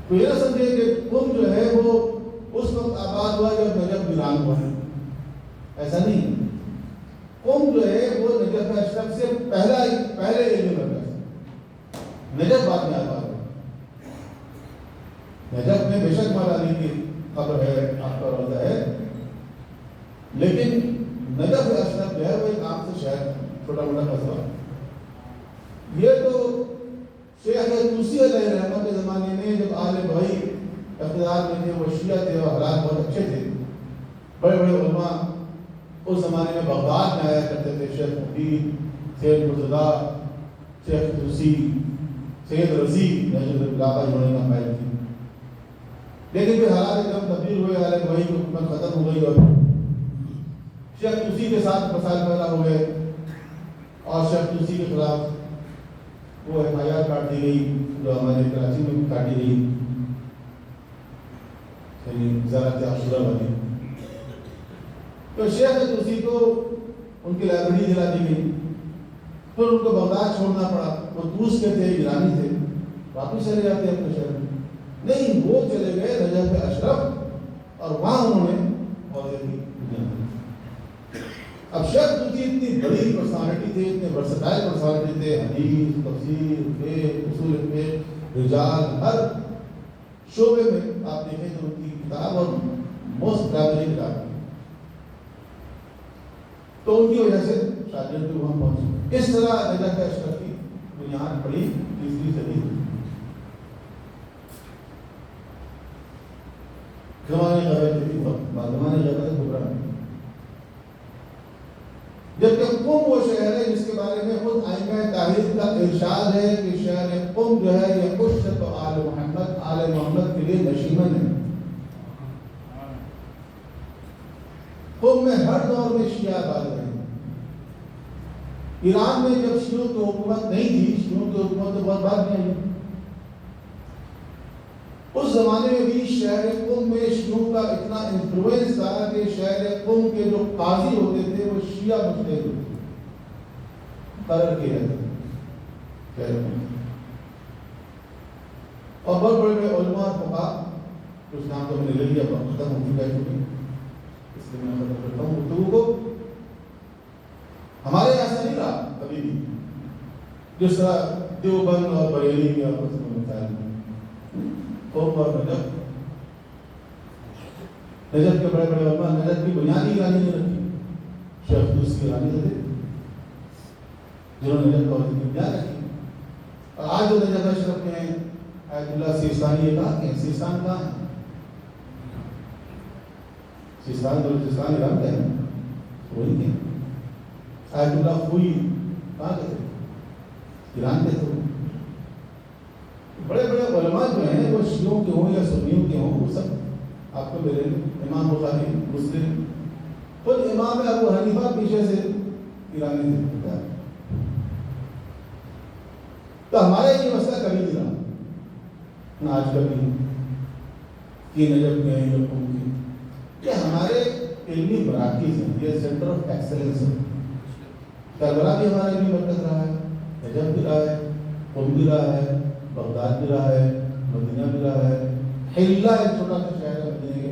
تو یہ نہ سمجھے کہ قم جو ہے وہ اس وقت آباد ہوا جب نجف ویران ہوا ہے، ایسا نہیں۔ قم جو ہے وہ نجف اشرف سے پہلے علمی مرکز ہے، نجف بعد میں آباد ہوا۔ نجف میں بے شک مولا علی کی قبر ہے، آپ کا روضہ ہے، لیکن نجف اشرف جو ہے وہ ایک عام سے شہر، چھوٹا موٹا قصبہ۔ یہ تو شیخ توسی علیہ رحمہ کے زمانے میں جب آل بھائی اقتدار میں تھے، وہ شیعہ تھے اور حالات بہت اچھے تھے، بڑے بڑے علماء اس زمانے میں بغداد میں آیا کرتے تھے، شیخ مفید، سید مرتضیٰ، شیخ توسی، سید رضی جو علاقہ جوڑنے کا قائل تھی۔ لیکن پھر حالات ایک دم تبدیل ہوئے، آل بھائی کی حکومت ختم ہو گئی اور شیخ توسی کے ساتھ مسائل پیدا ہو گئے، اور شیخ توسی کے خلاف وہ FIR کاٹ دی گئی جو ہمارے کراچی میں بھی کاٹی گئی، یعنی زیارت عاشورہ والی۔ تو شیخ توسی کو ان کی لائبریری دلا دی گئی، پھر ان کو بغداد چھوڑنا پڑا۔ وہ توس کے تھے، ایرانی تھے، واپس چلے جاتے اپنے شہر میں۔ نہیں، وہ چلے گئے نجف اشرف اور وہاں انہوں نے عہدے کی دنیا میں۔ اب شیخ توسی اتنی بڑی پرسنالٹی تھے، اتنے ورسٹائل پرسنالٹی تھے، حدیث، تفسیر، فقہ، اصول فقہ، رجال، ہر شعبے میں آپ دیکھیں تو ان کی کتاب اور موسٹ پرائمری کتاب ہے، تو ان کی وجہ سے شاگرد بھی وہاں پہنچے۔ اس طرح نجف اشرفی بنیاد پڑی 3 صدی زمانے غیبت کبریٰ میں، جبکہ قم وہ شہر ہے جس کے بارے میں خود ائمہ تاریخ کا ارشاد ہے کہ شہر قم جو ہے یہ عشرت آل محمد کے لیے نشیمن ہے۔ قم میں ہر دور میں شیعہ آباد رہے۔ ایران میں جب شیعوں کی حکومت نہیں تھی، شیعوں کی حکومت تو بہت بعد میں آئی، اس زمانے میں بھی شہر قم میں شیعوں کا اتنا انفلوئنس تھا کہ شہر قم کے جو قاضی ہوتے تھے وہ شیعہ مجتہد ہوتے تھے، مقرر کیے جاتے تھے شہر قم، اور بہت بڑے بڑے علماء اور فقہاء، کچھ نام تو میں نے لے لیا ختم ہو چکا ہے، اس لیے میں ختم کرتا ہوں گفتگو کو۔ ہمارے یہاں ایسا نہیں رہا کبھی بھی جس طرح دیوبند اور بریلی کے آپس میں مسائل میں، قم اور نجف کے بڑے بڑے علماء، نجف کی بنیادی ایرانی نے رکھی، شیخ دوسری ایرانی تھے جنہوں نے نجف کا بنیاد رکھی۔ اور آج جو نجف اشرف کے ہیں آیت اللہ سیستانی، یہ کہاں کے ہیں؟ سیستان کہاں ہے؟ سیستان بلوچستان ایران کے ہیں، وہی کے ہیں۔ آیت اللہ خوئی کہاں کے تھے؟ ایران کے تھے۔ بڑے بڑے علماء جو ہیں وہ شیعوں کے ہوں یا سنیوں کے ہوں، وہ سب آپ کو ملیں گے۔ امام بخاری، مسلم، خود امام ابو حنیفہ پیچھے سے ایرانی تھے۔ تو ہمارے یہ مسئلہ کبھی نہیں رہا، نہ آج کبھی کہ نجف کے ہیں یا قم کے، یہ ہمارے علمی مراکز ہیں، یہ سینٹر آف ایکسلنس ہے۔ کربلا بھی ہمارا علمی مرکز رہا ہے، نجف بھی رہا ہے، قم بھی رہا ہے، بغداد بھی رہا ہے، مدینہ بھی رہا ہے، حلہ ایک چھوٹا سا شہر ہے مدینہ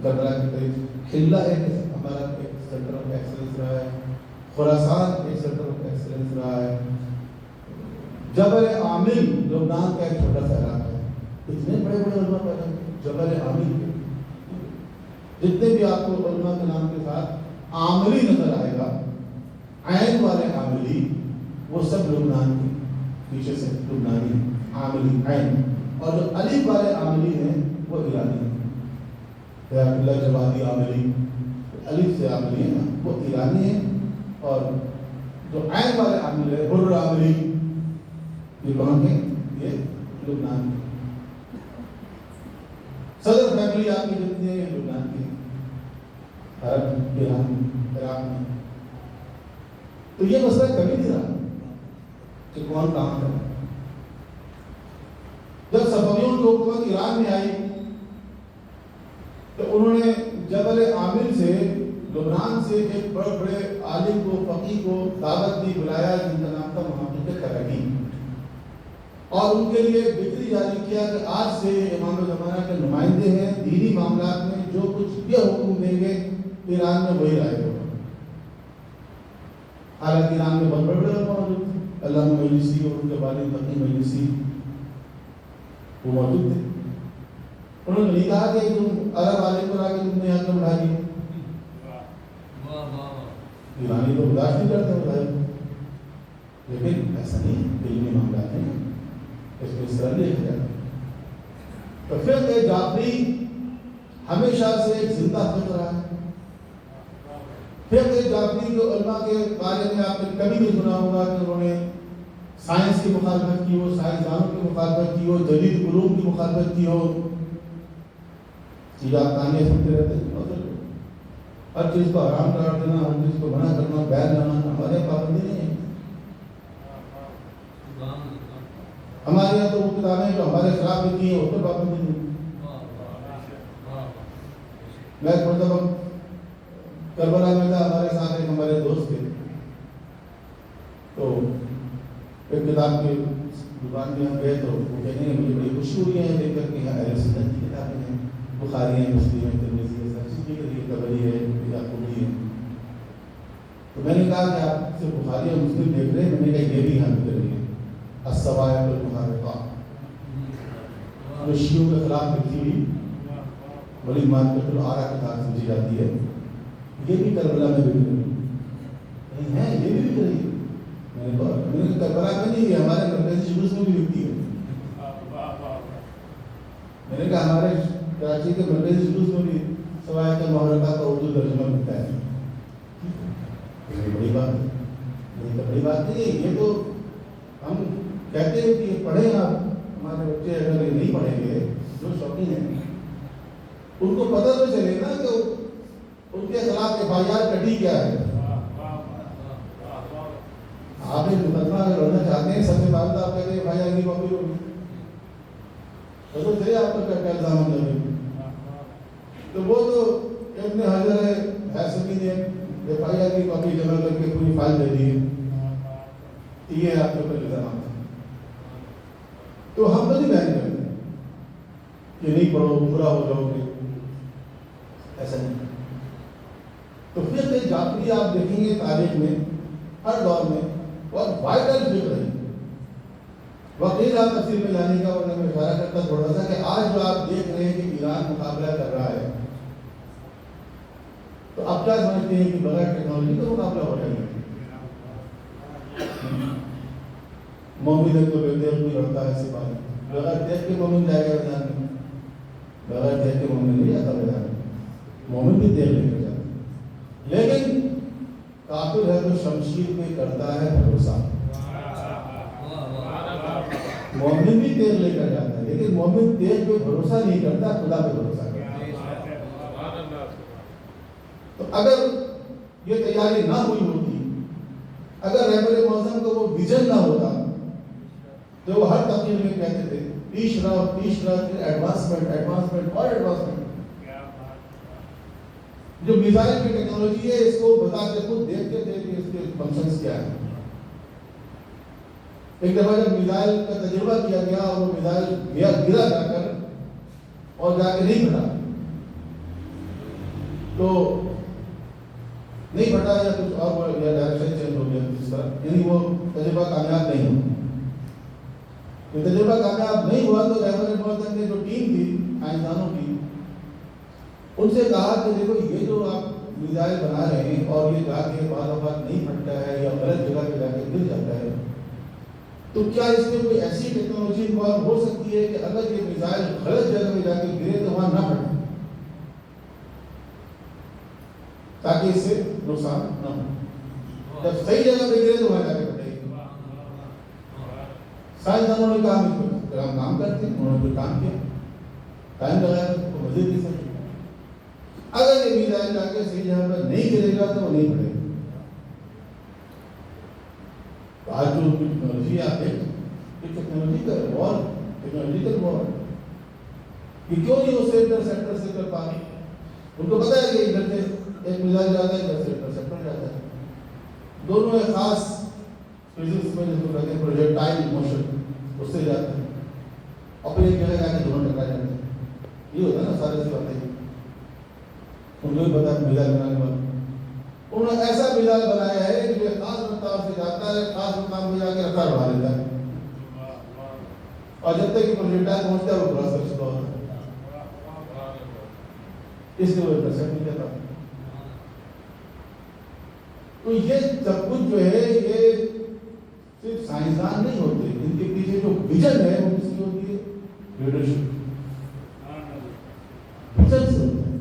کربلا کے قریب، حلہ ایک ہمارا ایک سینٹر آف ایکسلنس رہا ہے، خراسان ایک سینٹر آف ایکسلنس رہا ہے، جبل عامل لبنان کا ایک چھوٹا سا علاقہ ہے۔ اتنے بڑے بڑے علماء پیدا ہوئے جبل عامل کے، جتنے بھی آپ کو علماء کے نام کے ساتھ عاملی نظر آئے گا، عین والے عاملی، وہ سب لبنان کے پیچھے سے لبنانی عاملی عین، اور جو الف والے عاملی ہیں وہ ایرانی ہیں۔ بیات اللہ جوادی عاملی الف سے عاملی ہیں، وہ ایرانی ہیں، اور جو عین والے عامل ہیں حر عاملی، یہ کہاں کے؟ یہ لبنان کے۔ صدر فیملی آپ کی جتنی ہیں لبنان کی، عرب ایران عراق میں۔ تو یہ مسئلہ کبھی نہیں رہا کہ کون کہاں کا۔ جب صفویوں کی حکومت ایران میں آئی تو انہوں نے جبل عامل سے لبنان سے ایک بڑے بڑے عالم کو، فقیہ کو دعوت دی، بلایا، جن کا نام تھا محقق ترقی، اور ان کے لیے ڈگری جاری کیا کہ آج سے امام زمانہ کے نمائندے ہیں، دینی معاملات میں جو کچھ یہ حکم دیں گے ایران میں وہی رائے ہوگا۔ حالانکہ ایران میں بہت بڑے بڑے علماء موجود تھے، علامہ مجلسی اور ان کے والد تقی مجلسی وہ موجود تھے۔ انہوں نے نہیں کہا کہ تم عرب عالم کو لا کے تم نے یہاں کیوں بڑھا دیا، ایرانی تو برداشت نہیں کرتے بتائے، لیکن ایسا نہیں ہے، علمی معاملات ہیں، اس میں اس طرح نہیں ہے۔ تو فقہ جعفری ہمیشہ سے ایک زندہ فقہ رہا ہے۔ فقہ جعفری جو علماء کے بارے میں آپ نے کبھی نہیں سنا ہوگا کہ انہوں نے سائنس کی مخالفت کی ہو، سائنسدانوں کی مخالفت کی ہو، جدید علوم کی مخالفت کی ہو، یہ آپ کہانیاں سنتے رہتے ہیں۔ ہر چیز کو حرام قرار دینا، ہر چیز کو منع کرنا، بیان لانا ہمارے پابندی نہیں ہے۔ ہمارے یہاں تو وہ کتابیں جو ہمارے خلاف لکھی ہیں اس پر پابندی نہیں۔ میں ایک مرتبہ کربلا میں تھا، ہمارے ساتھ ایک ہمارے دوست تھے، تو ایک کتاب کی دکان میں ہم گئے تو وہ کہنے ہیں مجھے بڑی خوشی ہوئی ہے دیکھ کر کے یہاں اہل سنت کی کتابیں ہیں، بخاری ہیں، مسلم ہیں، ترمذی ہے، سب چیز کی طبری ہے، یعقوبی ہے۔ تو میں نے کہا کہ آپ سے بخاری اور مسلم دیکھ رہے ہیں، میں نے کہا یہ بھی ہم کر رہی ہے السوائق المحرقہ، جو شیعوں کے خلاف طلاق لکھی ہوئی بڑی مارکیٹ آرا کی طرح سمجھی جاتی ہے، یہ بھی کربلا میں بھی نہیں ہے، یہ بھی بک رہی ہے۔ میں نے کربلا میں نہیں، یہ ہمارے مرکزی جلوس میں بھی بکتی ہے۔ میں نے کہا ہمارے کراچی کے مرکزی جلوس میں بھی سوائے کا محرکہ کا اردو ترجمہ بکتا ہے۔ یہ بڑی بات ہے، یہ بڑی بات نہیں ہے۔ یہ تو ہم کہتے ہیں کہ پڑھیں آپ، ہمارے بچے اگر یہ نہیں پڑھیں گے جو شوقین ہیں ان کو پتہ تو چلے نا کہ ان کے خلاف FIR کٹی کیا ہے۔ آپ ایک مقدمہ اگر لڑنا چاہتے ہیں، سب سے پہلے تو آپ کہتے ہیں FIR کی کاپی ہوگی، تو چلیے آپ کا کیا الزام لگے، تو وہ تو ابن حجر حیثمی نے FIR کی کاپی جمع کر کے پوری فائل دے دی ہے، یہ آپ کے اوپر الزامات ہیں۔ تو ہم تو نہیں بیان کرتے کہ نہیں پڑھو گمراہ ہو جاؤ گے، ایسا نہیں۔ تو پھر جعفری آپ دیکھیں گے تاریخ میں ہر دور میں بہت وائٹل فکر ہے۔ وکیل آپ تفصیل میں جانے کا ورنہ میں اشارہ کرتا تھوڑا سا کہ آج جو آپ دیکھ رہے ہیں کہ ایران مقابلہ کر رہا ہے، تو آپ کیا سمجھتے ہیں کہ بغیر ٹیکنالوجی کا مقابلہ ہو رہا ہے؟ مومن ایک تو بے دیکھ بھی لڑتا ہے سپاہی، بغیر دیکھ کے مومن جائے گا میدان میں، بغیر دیکھ کے مومن نہیں جاتا میدان میں، مومن بھی دیکھ لے کر جاتا ہے۔ لیکن کافر ہے تو شمشیر پہ کرتا ہے بھروسہ، مومن بھی تیغ لے کر جاتا ہے لیکن مومن تیغ پہ بھروسہ نہیں کرتا، خدا پہ بھروسہ کرتا ہے۔ تو اگر یہ تیاری نہ ہوئی ہوتی، اگر رہبر معظم کو وہ ویژن نہ ہوتا تو وہ ہر تقریر میں کہتے تھے پیش رفت ایڈوانسمنٹ اور ایڈوانسمنٹ۔ جو میزائل کی ٹیکنالوجی ہے اس کو بتاتے خود دیکھتے تھے کہ اس کے فنکشنز کیا ہیں۔ ایک دفعہ جب میزائل کا تجربہ کیا گیا اور وہ میزائل گرا جا کر اور جا کے نہیں پھٹا، تو نہیں پھٹا یا کچھ اور یا ڈائریکشن چینج ہو گیا اس طرح، یعنی وہ تجربہ کامیاب نہیں ہوا۔ یہ تجربہ کامیاب نہیں ہوا تو رہبر معظم نے جو ٹیم تھی سائنسدانوں کی ان سے کہا کہ دیکھو یہ جو آپ میزائل بنا رہے ہیں اور یہ جا کے بعض اوقات نہیں پھٹتا ہے یا غلط جگہ پہ جا کے گر جاتا ہے، تو کیا اس میں کوئی ایسی ٹیکنالوجی انوالو ہو سکتی ہے کہ اگر یہ میزائل غلط جگہ پہ جا کے گرے تو وہاں نہ پھٹے تاکہ اس سے نقصان نہ ہو، جب صحیح جگہ پہ گرے تو وہاں جا کے پھٹے۔ سائنسدانوں نے کہا ہم کام کرتے ہیں، انہوں نے کوئی کام کیا، ٹائم لگایا تو مزید نہیں سکتے۔ اگر یہ میزائل جا کے صحیح جگہ پر نہیں گرے گا تو وہ نہیں پڑے گا۔ تو آج جو ٹیکنالوجی آپ دیکھیں ٹیکنالوجیکل وار، یہ کیوں نہیں وہ سیکٹر سے کر پا رہی؟ ان کو پتا ہے کہ ادھر سے ایک میزائل جاتا ہے ادھر سے انٹرسیپٹر جاتا ہے، دونوں ایک خاص فزکس میں جس کو کہتے ہیں پروجیکٹائل موشن اس سے جاتا ہے اور پھر ایک جگہ جا کے دونوں ٹکرا جاتے ہیں۔ یہ ہوتا ہے نا سارے سے باتیں، ان کو بھی پتا ہے میزائل بنانے والا انہوں نے ایسا میزائل بنایا ہے کہ جو خاص رفتار سے جاتا ہے، خاص مقام پہ جا کے رفتار بڑھا لیتا ہے، اور جب تک کہ پروجیکٹائل پہنچتا ہے وہ کراس کر چکا ہوتا ہے، اس لیے وہ انٹرسیپٹ نہیں کرتا۔ تو یہ سب کچھ جو ہے یہ صرف سائنسدان نہیں ہوتے، ان کے پیچھے جو ویژن ہے وہ کس کی ہوتی ہے؟ لیڈرشپ، ویژن سے ہوتا ہے۔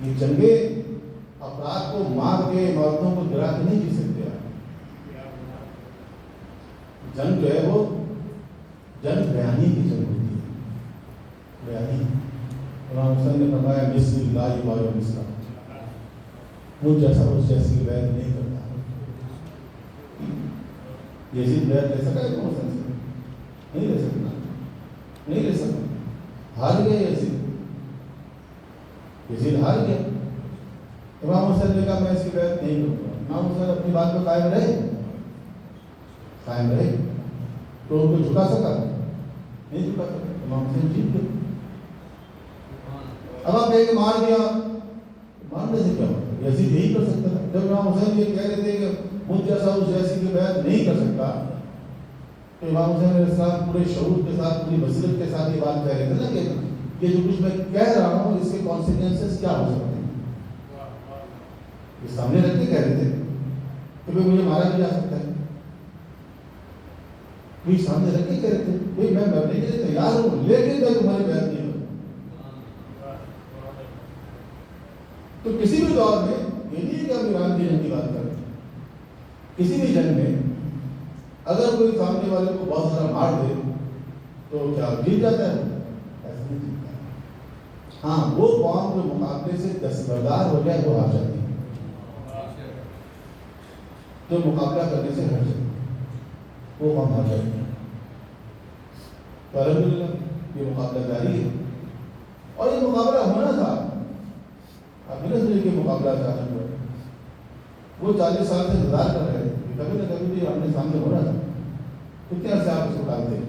یہ جنگیں افراد کو مار کے عمارتوں کو گرا کے نہیں جی سکتے آپ۔ جنگ جو ہے وہ جنگ بیانی کی جنگ ہوتی ہے، بیانی۔ امام حسین نے فرمایا مثل اللہ و مثلہ، مجھ جیسا اس جیسی بیعت نہیں کرتا۔ یزید بیعت لے سکا ہے امام حسین سے؟ نہیں لے سکتا، نہیں لے سکتا، ہار گیا یزید، یزید ہار گیا۔ امام حسین نے کہا میں اس کی بیعت نہیں کروں گا۔ امام حسین اپنی بات پہ قائم رہے تو ان کو جھکا سکا؟ نہیں جھکا سکا، امام حسین جیت گئے۔ اب آپ کہیں کہ مار دیا، مارنے سے کیا ہوتا؟ یزید یہی کر سکتا تھا۔ جب امام حسین یہ کہہ رہے تھے کہ مجھ جیسا اس جیسی کی بیعت نہیں کر سکتا، تو امام حسین علیہ السلام پورے شعور کے ساتھ پوری بصیرت کے ساتھ یہ بات کہہ رہے تھے نا کہ یہ جو کچھ میں کہہ رہا ہوں اس کے کانسیکوینسز کیا ہو سکتے ہیں. یہ سامنے رکھ کے کہہ رہے تھے کہ بھائی مجھے مارا بھی جا سکتا ہے. کوئی سامنے رکھ کے کہہ رہے تھے بھائی میں مرنے کے لیے تیار ہوں لیکن میں تمہارے بیعت نہیں ہوں. تو کسی بھی دور میں یہ نہیں ہے کہ ہم ایران کی جنگ کی بات کریں. کسی بھی جنگ میں اگر کوئی سامنے والے کو بہت سارا مار دے تو کیا جیت جاتا ہے؟ ایسا نہیں جیتتا ہے. ہاں وہ قوم جو مقابلے سے دستبردار ہو جائے وہ ہار جاتی ہے. جو مقابلہ کرنے سے ہٹ جاتی ہے وہ قوم ہار جاتی ہے. تو الحمدللہ یہ مقابلہ جاری ہے اور یہ مقابلہ ہونا تھا. اب میرے سے کہ مقابلہ اچانک ہوا. وہ 40 سال سے انتظار کر رہے تھے کبھی نہ کبھی بھی ہم نے سامنے ہونا تھا. کتنے عرصے آپ اس کو ڈالتے ہیں.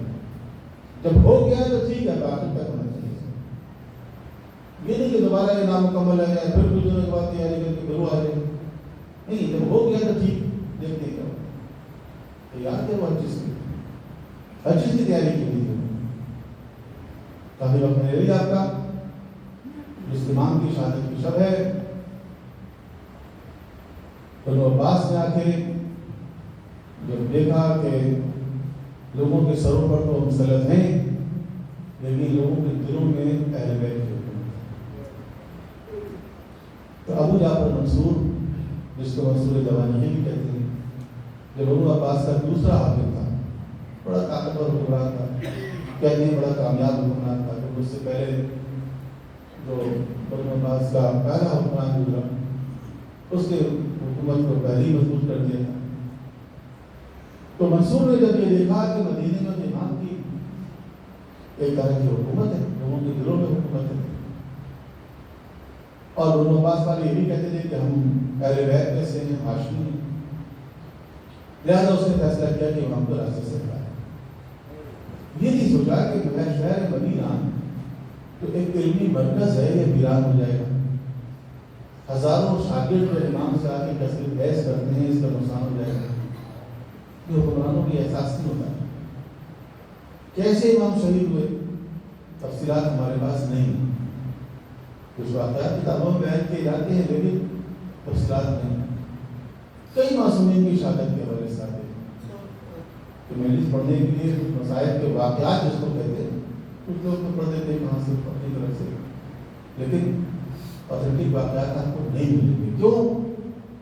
جب ہو گیا تو ٹھیک ہے آخر تک ہونا چاہیے. یہ نہیں کہ دوبارہ یہ نامکمل ہے یا پھر کچھ دنوں کے بعد تیاری کر کے پھر وہ آ جائے. نہیں جب ہو گیا تو ٹھیک دیکھتے کیا تیار تھے وہ ہر چیز کی تیاری کی ہوئی. کافی وقت نہیں آپ کا جس امام کی شہادت کی شب ہے بنو عباس نے آ کے جب دیکھا کہ لوگوں کے سروں پر تو مسلط ہیں لیکن لوگوں کے دلوں میں اہل بیت کی حکومت ہے. تو ابو جعفر منصور جس کو منصور جوانی بھی کہتے ہیں جو بنو عباس کا دوسرا حاکم تھا بڑا طاقتور حکمران تھا. کہتے ہیں بڑا کامیاب حکمران تھا کیونکہ اس سے پہلے جو بنو عباس کا پہلا حکمران گزرا اس نے حکومت کو پہلے مضبوط کر دیا تھا. تو منصور نے جب یہ دیکھا کہ مدینے میں امام کی ایک طرح کی حکومت ہے لوگوں کے دلوں میں حکومت ہے اور بنو عباس والے یہ بھی کہتے تھے کہ ہم اہل بیت میں سے ہیں ہاشمی ہیں لہٰذا اس نے فیصلہ کیا کہ امام کو راستے سے ہٹائے. یہ نہیں سوچا کہ جو ہے شہر مدینہ تو ایک علمی مرکز ہے یہ ویران ہو جائے گا. ہزاروں شاگرد جو امام سے آ کے کثرت بحث کرتے ہیں اس کا نقصان ہو جائے گا. یہ حکمرانوں کی احساس نہیں ہوتا ہے. کیسے امام شہید ہوئے تفصیلات ہمارے پاس نہیں ہیں. کچھ واقعات کتابوں میں بیان کیے جاتے ہیں لیکن تفصیلات نہیں. کئی معصومین کی شہادت کے حوالے سے آتے ہیں کہ مجلس پڑھنے کے لیے کچھ مسائل کے واقعات جس کو کہتے ہیں کچھ لوگ تو پڑھتے تھے کہاں سے اپنی طرف سے لیکن اوتھینٹک واقعات آپ کو نہیں ملیں گے. کیوں؟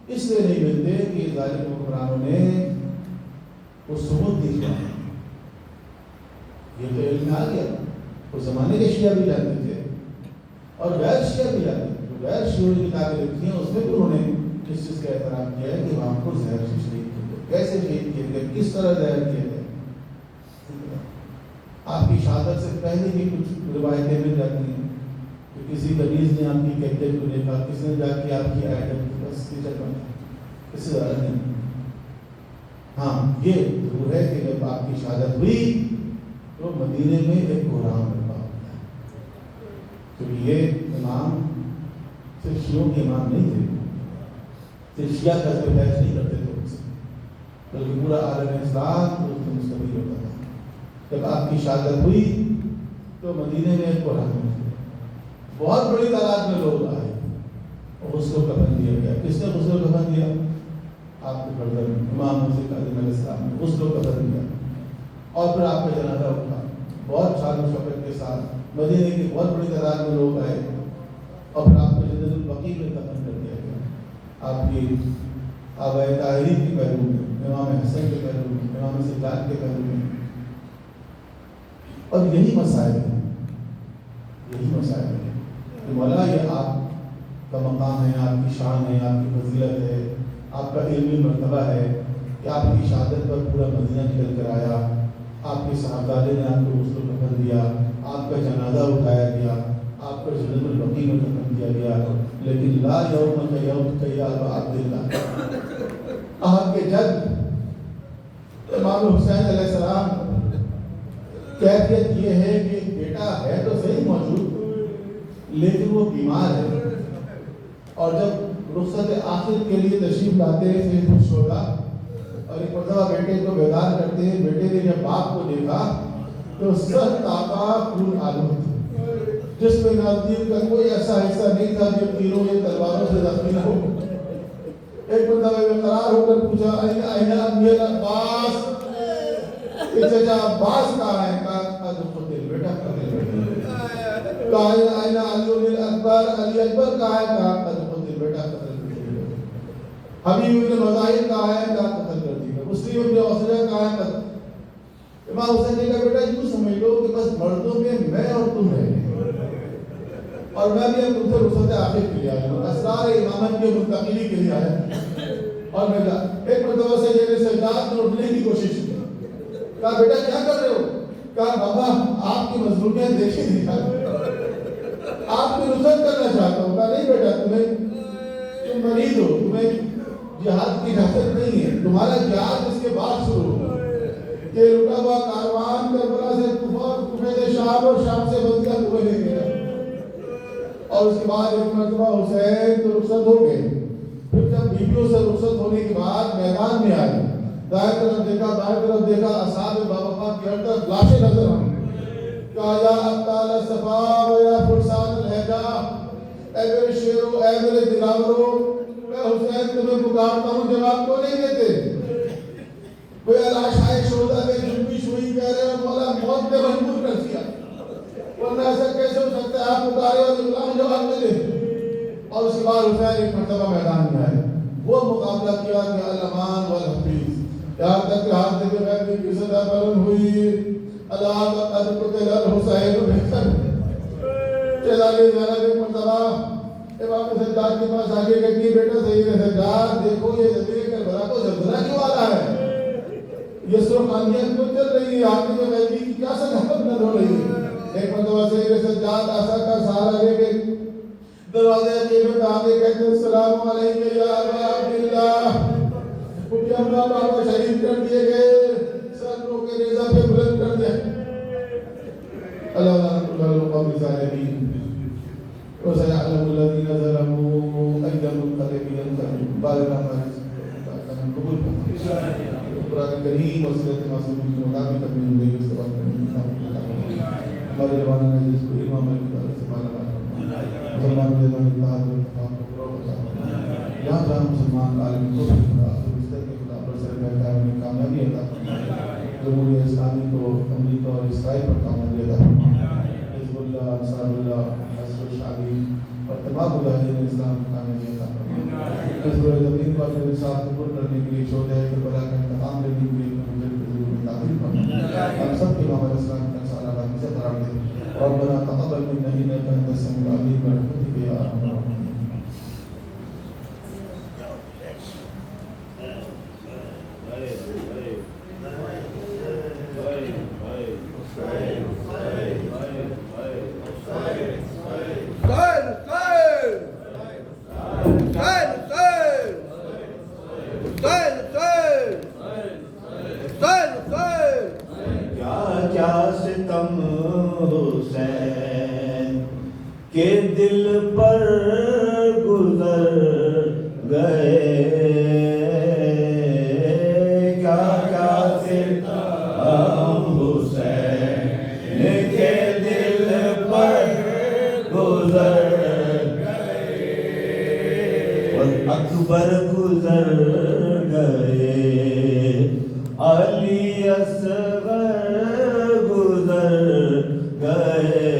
اس لیے نہیں ملتے کہ ظالم حکمرانوں نے وہ ثبوت دی. یہ تو علم میں آ گیا. اس زمانے کے شیعہ بھی جانتے تھے اور غیر شیعہ بھی جانتے تھے. جو غیر شیعہ کتابیں لکھی ہیں اس میں بھی انہوں نے اس چیز کا اعتراف کیا ہے کہ وہاں کو زہر سے شہید کیے گئے. کیسے شہید کیے گئے, کس طرح زہر کیے گئے. آپ کی شہادت سے پہلے ہی کچھ روایتیں مل جاتی ہیں کہ کسی مریض نے آپ کی کیفیت کو دیکھا, کسی نے جا کے آپ کی آئٹم بس کی چکر اس سے زیادہ نہیں. ہاں یہ ضرور ہے کہ جب آپ کی شہادت ہوئی تو مدینے میں ایک بحران برپا ہوتا ہے. کیونکہ یہ امام صرف شیعوں کے امام نہیں تھے, صرف شیعہ کا کوئی بحث نہیں کرتے تھے ان سے, بلکہ پورا عالم اسلام اس سے مستفید ہوتا تھا. جب آپ کی شہادت ہوئی تو مدینے میں ایک بحران ہوئی. بہت بڑی تعداد میں لوگ آئے اور اس کو کفن دیا گیا. کس نے اس کو کفن دیا؟ آپ کے پردر امام حسین کاظم علیہ السلام نے اس کو کفن دیا اور پھر آپ کا جنازہ اٹھا بہت شان و شوکت کے ساتھ. مدینے کی بہت بڑی تعداد میں لوگ آئے اور پھر آپ کو جنت البقیع میں کفن کر دیا گیا. آپ کی آبائے طاہرین کے پہلو میں, امام حسن کے پہلو میں, امام سجاد کے پہلو میں. اور یہی مسائل ہیں, یہی مسائل ہیں کہ مولا یہ آپ کا مقام ہے, آپ کی شان ہے, آپ کی فضیلت ہے, آپ کا علمی مرتبہ ہے کہ آپ کی شہادت پر پورا مدینہ نکل کر آیا, آپ کے صاحبزادے نے آپ کو غسل و کفن دیا, آپ کا جنازہ اٹھایا گیا, آپ کو جنت البقیع میں کفن کیا گیا. لیکن لا یوم کا یوم کا یا ابا عبداللہ, آپ کے جد امام حسین علیہ السلام کیفیت یہ ہے کہ بیٹا ہے تو صحیح موجود لیکن وہ بیمار ہے. اور جب رخصت آخر کے لیے تشریف لاتے ہیں سید الشہداء اور ایک مرتبہ بیٹے کو بیدار کرتے ہیں، بیٹے نے جب باپ کو دیکھا تو سر تاپا خون آلود تھا، جس میں نازدیک کا کوئی ایسا حصہ نہیں تھا جو تیروں یا تلواروں سے زخمی نہ ہو۔ ایک مرتبہ بے قرار ہو کر پوچھا اینا امی العباس، کہ چچا عباس کہاں ہے؟ کہا قتل بیٹا قتل بیٹا۔ کہا اینا علی الاکبر، علی اکبر کہاں ہے؟ کہا قتل بیٹا قتل۔ حبیب ابن مظاہر کہاں ہے؟ کہا قتل کر دیا۔ مسلم ابن عثرہ کہاں ہے؟ قتل۔ امام حسین نے کہا بیٹا یوں سمجھ لو کہ بس مردوں میں اور تم ہے، اور میں بھی اب تم سے رخصت آخر کے لیے آیا ہوں، اسرار امامت کی منتقلی کے لیے آیا ہوں۔ اور میں کہا ایک مرتبہ سے یہ سجاد نے اٹھنے کی کوشش کی، کہا بیٹا کیا کر رہے ہو؟ کہا بابا آپ کی مظلومیت دیکھیں نہیں چاہتا، آپ کی رخصت کرنا چاہتا ہوں۔ کہا نہیں بیٹا تم مریض ہو، تمہیں جہاد کی اجازت نہیں ہے، تمہارا جہاد اس کے بعد شروع ہو کہ لٹا ہوا کاروان کربلا سے کوفہ شام اور شام سے بلدیہ کوفہ لے گیا، اور اس کے بعد ایک مرتبہ حسین تو رخصت ہو گئے۔ پھر جب بیویوں سے رخصت ہونے کے بعد میدان میں آئے، دائیں طرف دیکھا بائیں طرف دیکھا، اصحاب بابا کی ہر طرف لاشیں نظر آئیں۔ کہا یا ابطال صفا و یا فرسان الہجا، اے میرے شیرو اے میرے دلاورو، میں حسین تمہیں پکارتا ہوں، جواب کو نہیں دیتے۔ کوئی علاشائے شہدہ میں جنبش ہوئی کہہ رہے ہیں مولا موت نے مجبور کر دیا، ورنہ ایسا کیسے ہو سکتا ہے آپ پکارے اور غلام جواب نہ دے۔ اور اس کے بعد حسین ایک مرتبہ میدان میں آئے، وہ مقابلہ کیا کہ الامان والحفیظ، یہاں تک کہ ہاتھ دے کے غیبی کی صدا بلند ہوئی، اللہ قد قتل الحسین بحسن۔ چلالی زینب ایک مرتبہ امام سجاد کے پاس آگے کہتی بیٹا سید سجاد دیکھو یہ زمین کربلا کو زلزلہ کیوں آ رہا ہے، یہ سرخانیت کیوں چل رہی ہے، آپ کی غیبی کی کیا ثقافت نہ ہو رہی ہے۔ ایک مرتبہ سید سجاد آسا کا سہارا لے کے دروازے عجیب میں آگے کہتے ہیں السلام علیکم یا ابا عبداللہ، کیونکہ ہمارا بابا شہید کر دیے گئے، سر رو کے نیزہ پہ بلند کر دیا۔ اللہ رحمۃ اللہ القوم الظالمین وسيعلم الذين ظلموا أي منقلب ينقلبون۔ بارك الله فيكم قبول قرآن کریم اور سیرت معصومہ کے مطابق اپنی زندگی کو استعمال کریں۔ ہمارے جوانوں نے جس کو امام علی کی طرف سے مانا مسلمان جیسا اتحاد و اتفاق کو فروغ عطا، جہاں جہاں مسلمان عالم کو رشتے کے خدا پر سر بیٹھا ہے انہیں کامیابی عطا فرمائے، جمہوریہ اسلامی کو امریکہ اور اسرائیل پر کامیابی عطا فرمائے، حزب اللہ انصار اللہ حزب شعبی اور تمام مجاہدین اسلام کو کامیابی عطا فرمائے۔ حزب زمین کو اپنے ساتھ قبول کرنے کے لیے شہداء کربلا کا انتقام لینے کے لیے مجھے حضور میں تعبیر فرمائے، ہم سب کے محمد اسلام کا سارا بات سے قرار دے۔ ربنا تقبل منا انك انت السميع العليم برحمتك يا ارحم الراحمين۔ کہ دل پر گزر گئے، کیا کیا ستم حسین کے دل پر گزر گئے، اکبر گزر گئے، علی اصغر گزر گئے،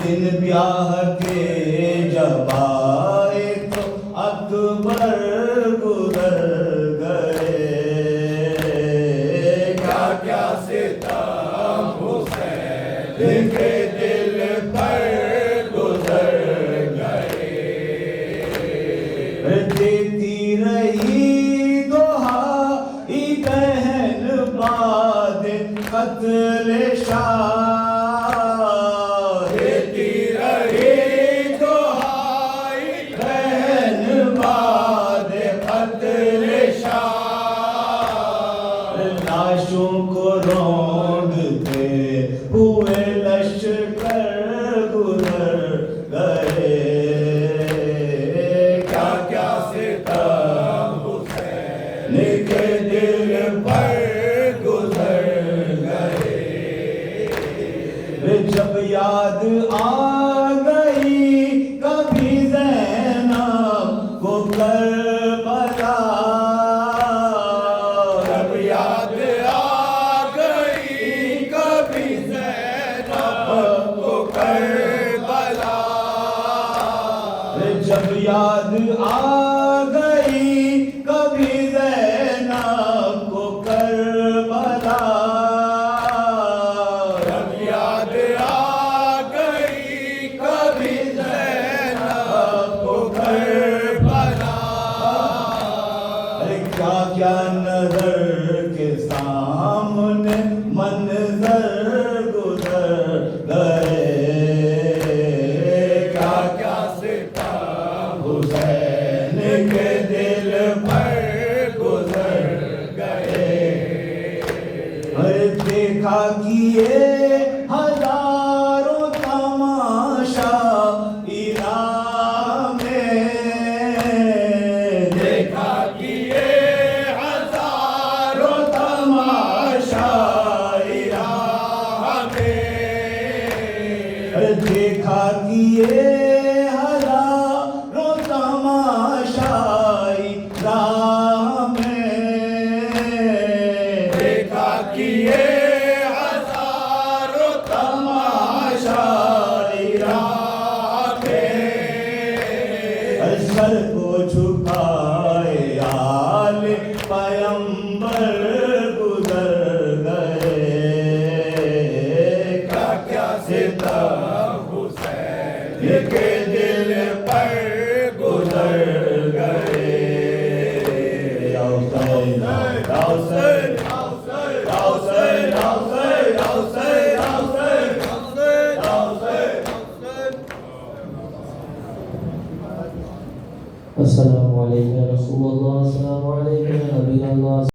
دن بیاہ کے جب آئے تو اکبر گزر گئے کیا کیا ستم حسین کے دل پر گزر گئے دیتی رہی دعائی بہن بعد قتل شاہ دیتی رہی دعائی بہن بعد قتل شاہ لاشوں کو روندتے ہوئے لشکر گزر گئے کیا کیا ستم حسین کے دل پر گزر گئے جب یاد آ گئی کبھی زینب کو کربلا جب یاد آ گئی کبھی زینب کو کربلا جب یاد آ گئی کبھی زینب کو کربلا جب یاد آ گئی کبھی زینب کو کربلا کیا کیا نظر کے سامنے منظر گزر گئے کیا کیا ستم حسین کے دل پر گزر گئے دیکھا کیے ہزاروں تماشا ایران میں دیکھا کیے ہزاروں تماشا ایران میں دیکھا کیے ہزاروں تماشا ایران میں دیکھا کیے ہزاروں تماشا ایران میں سر کو جھکائے آل پیمبر گزر گئے کیا کیا ستم حسین کے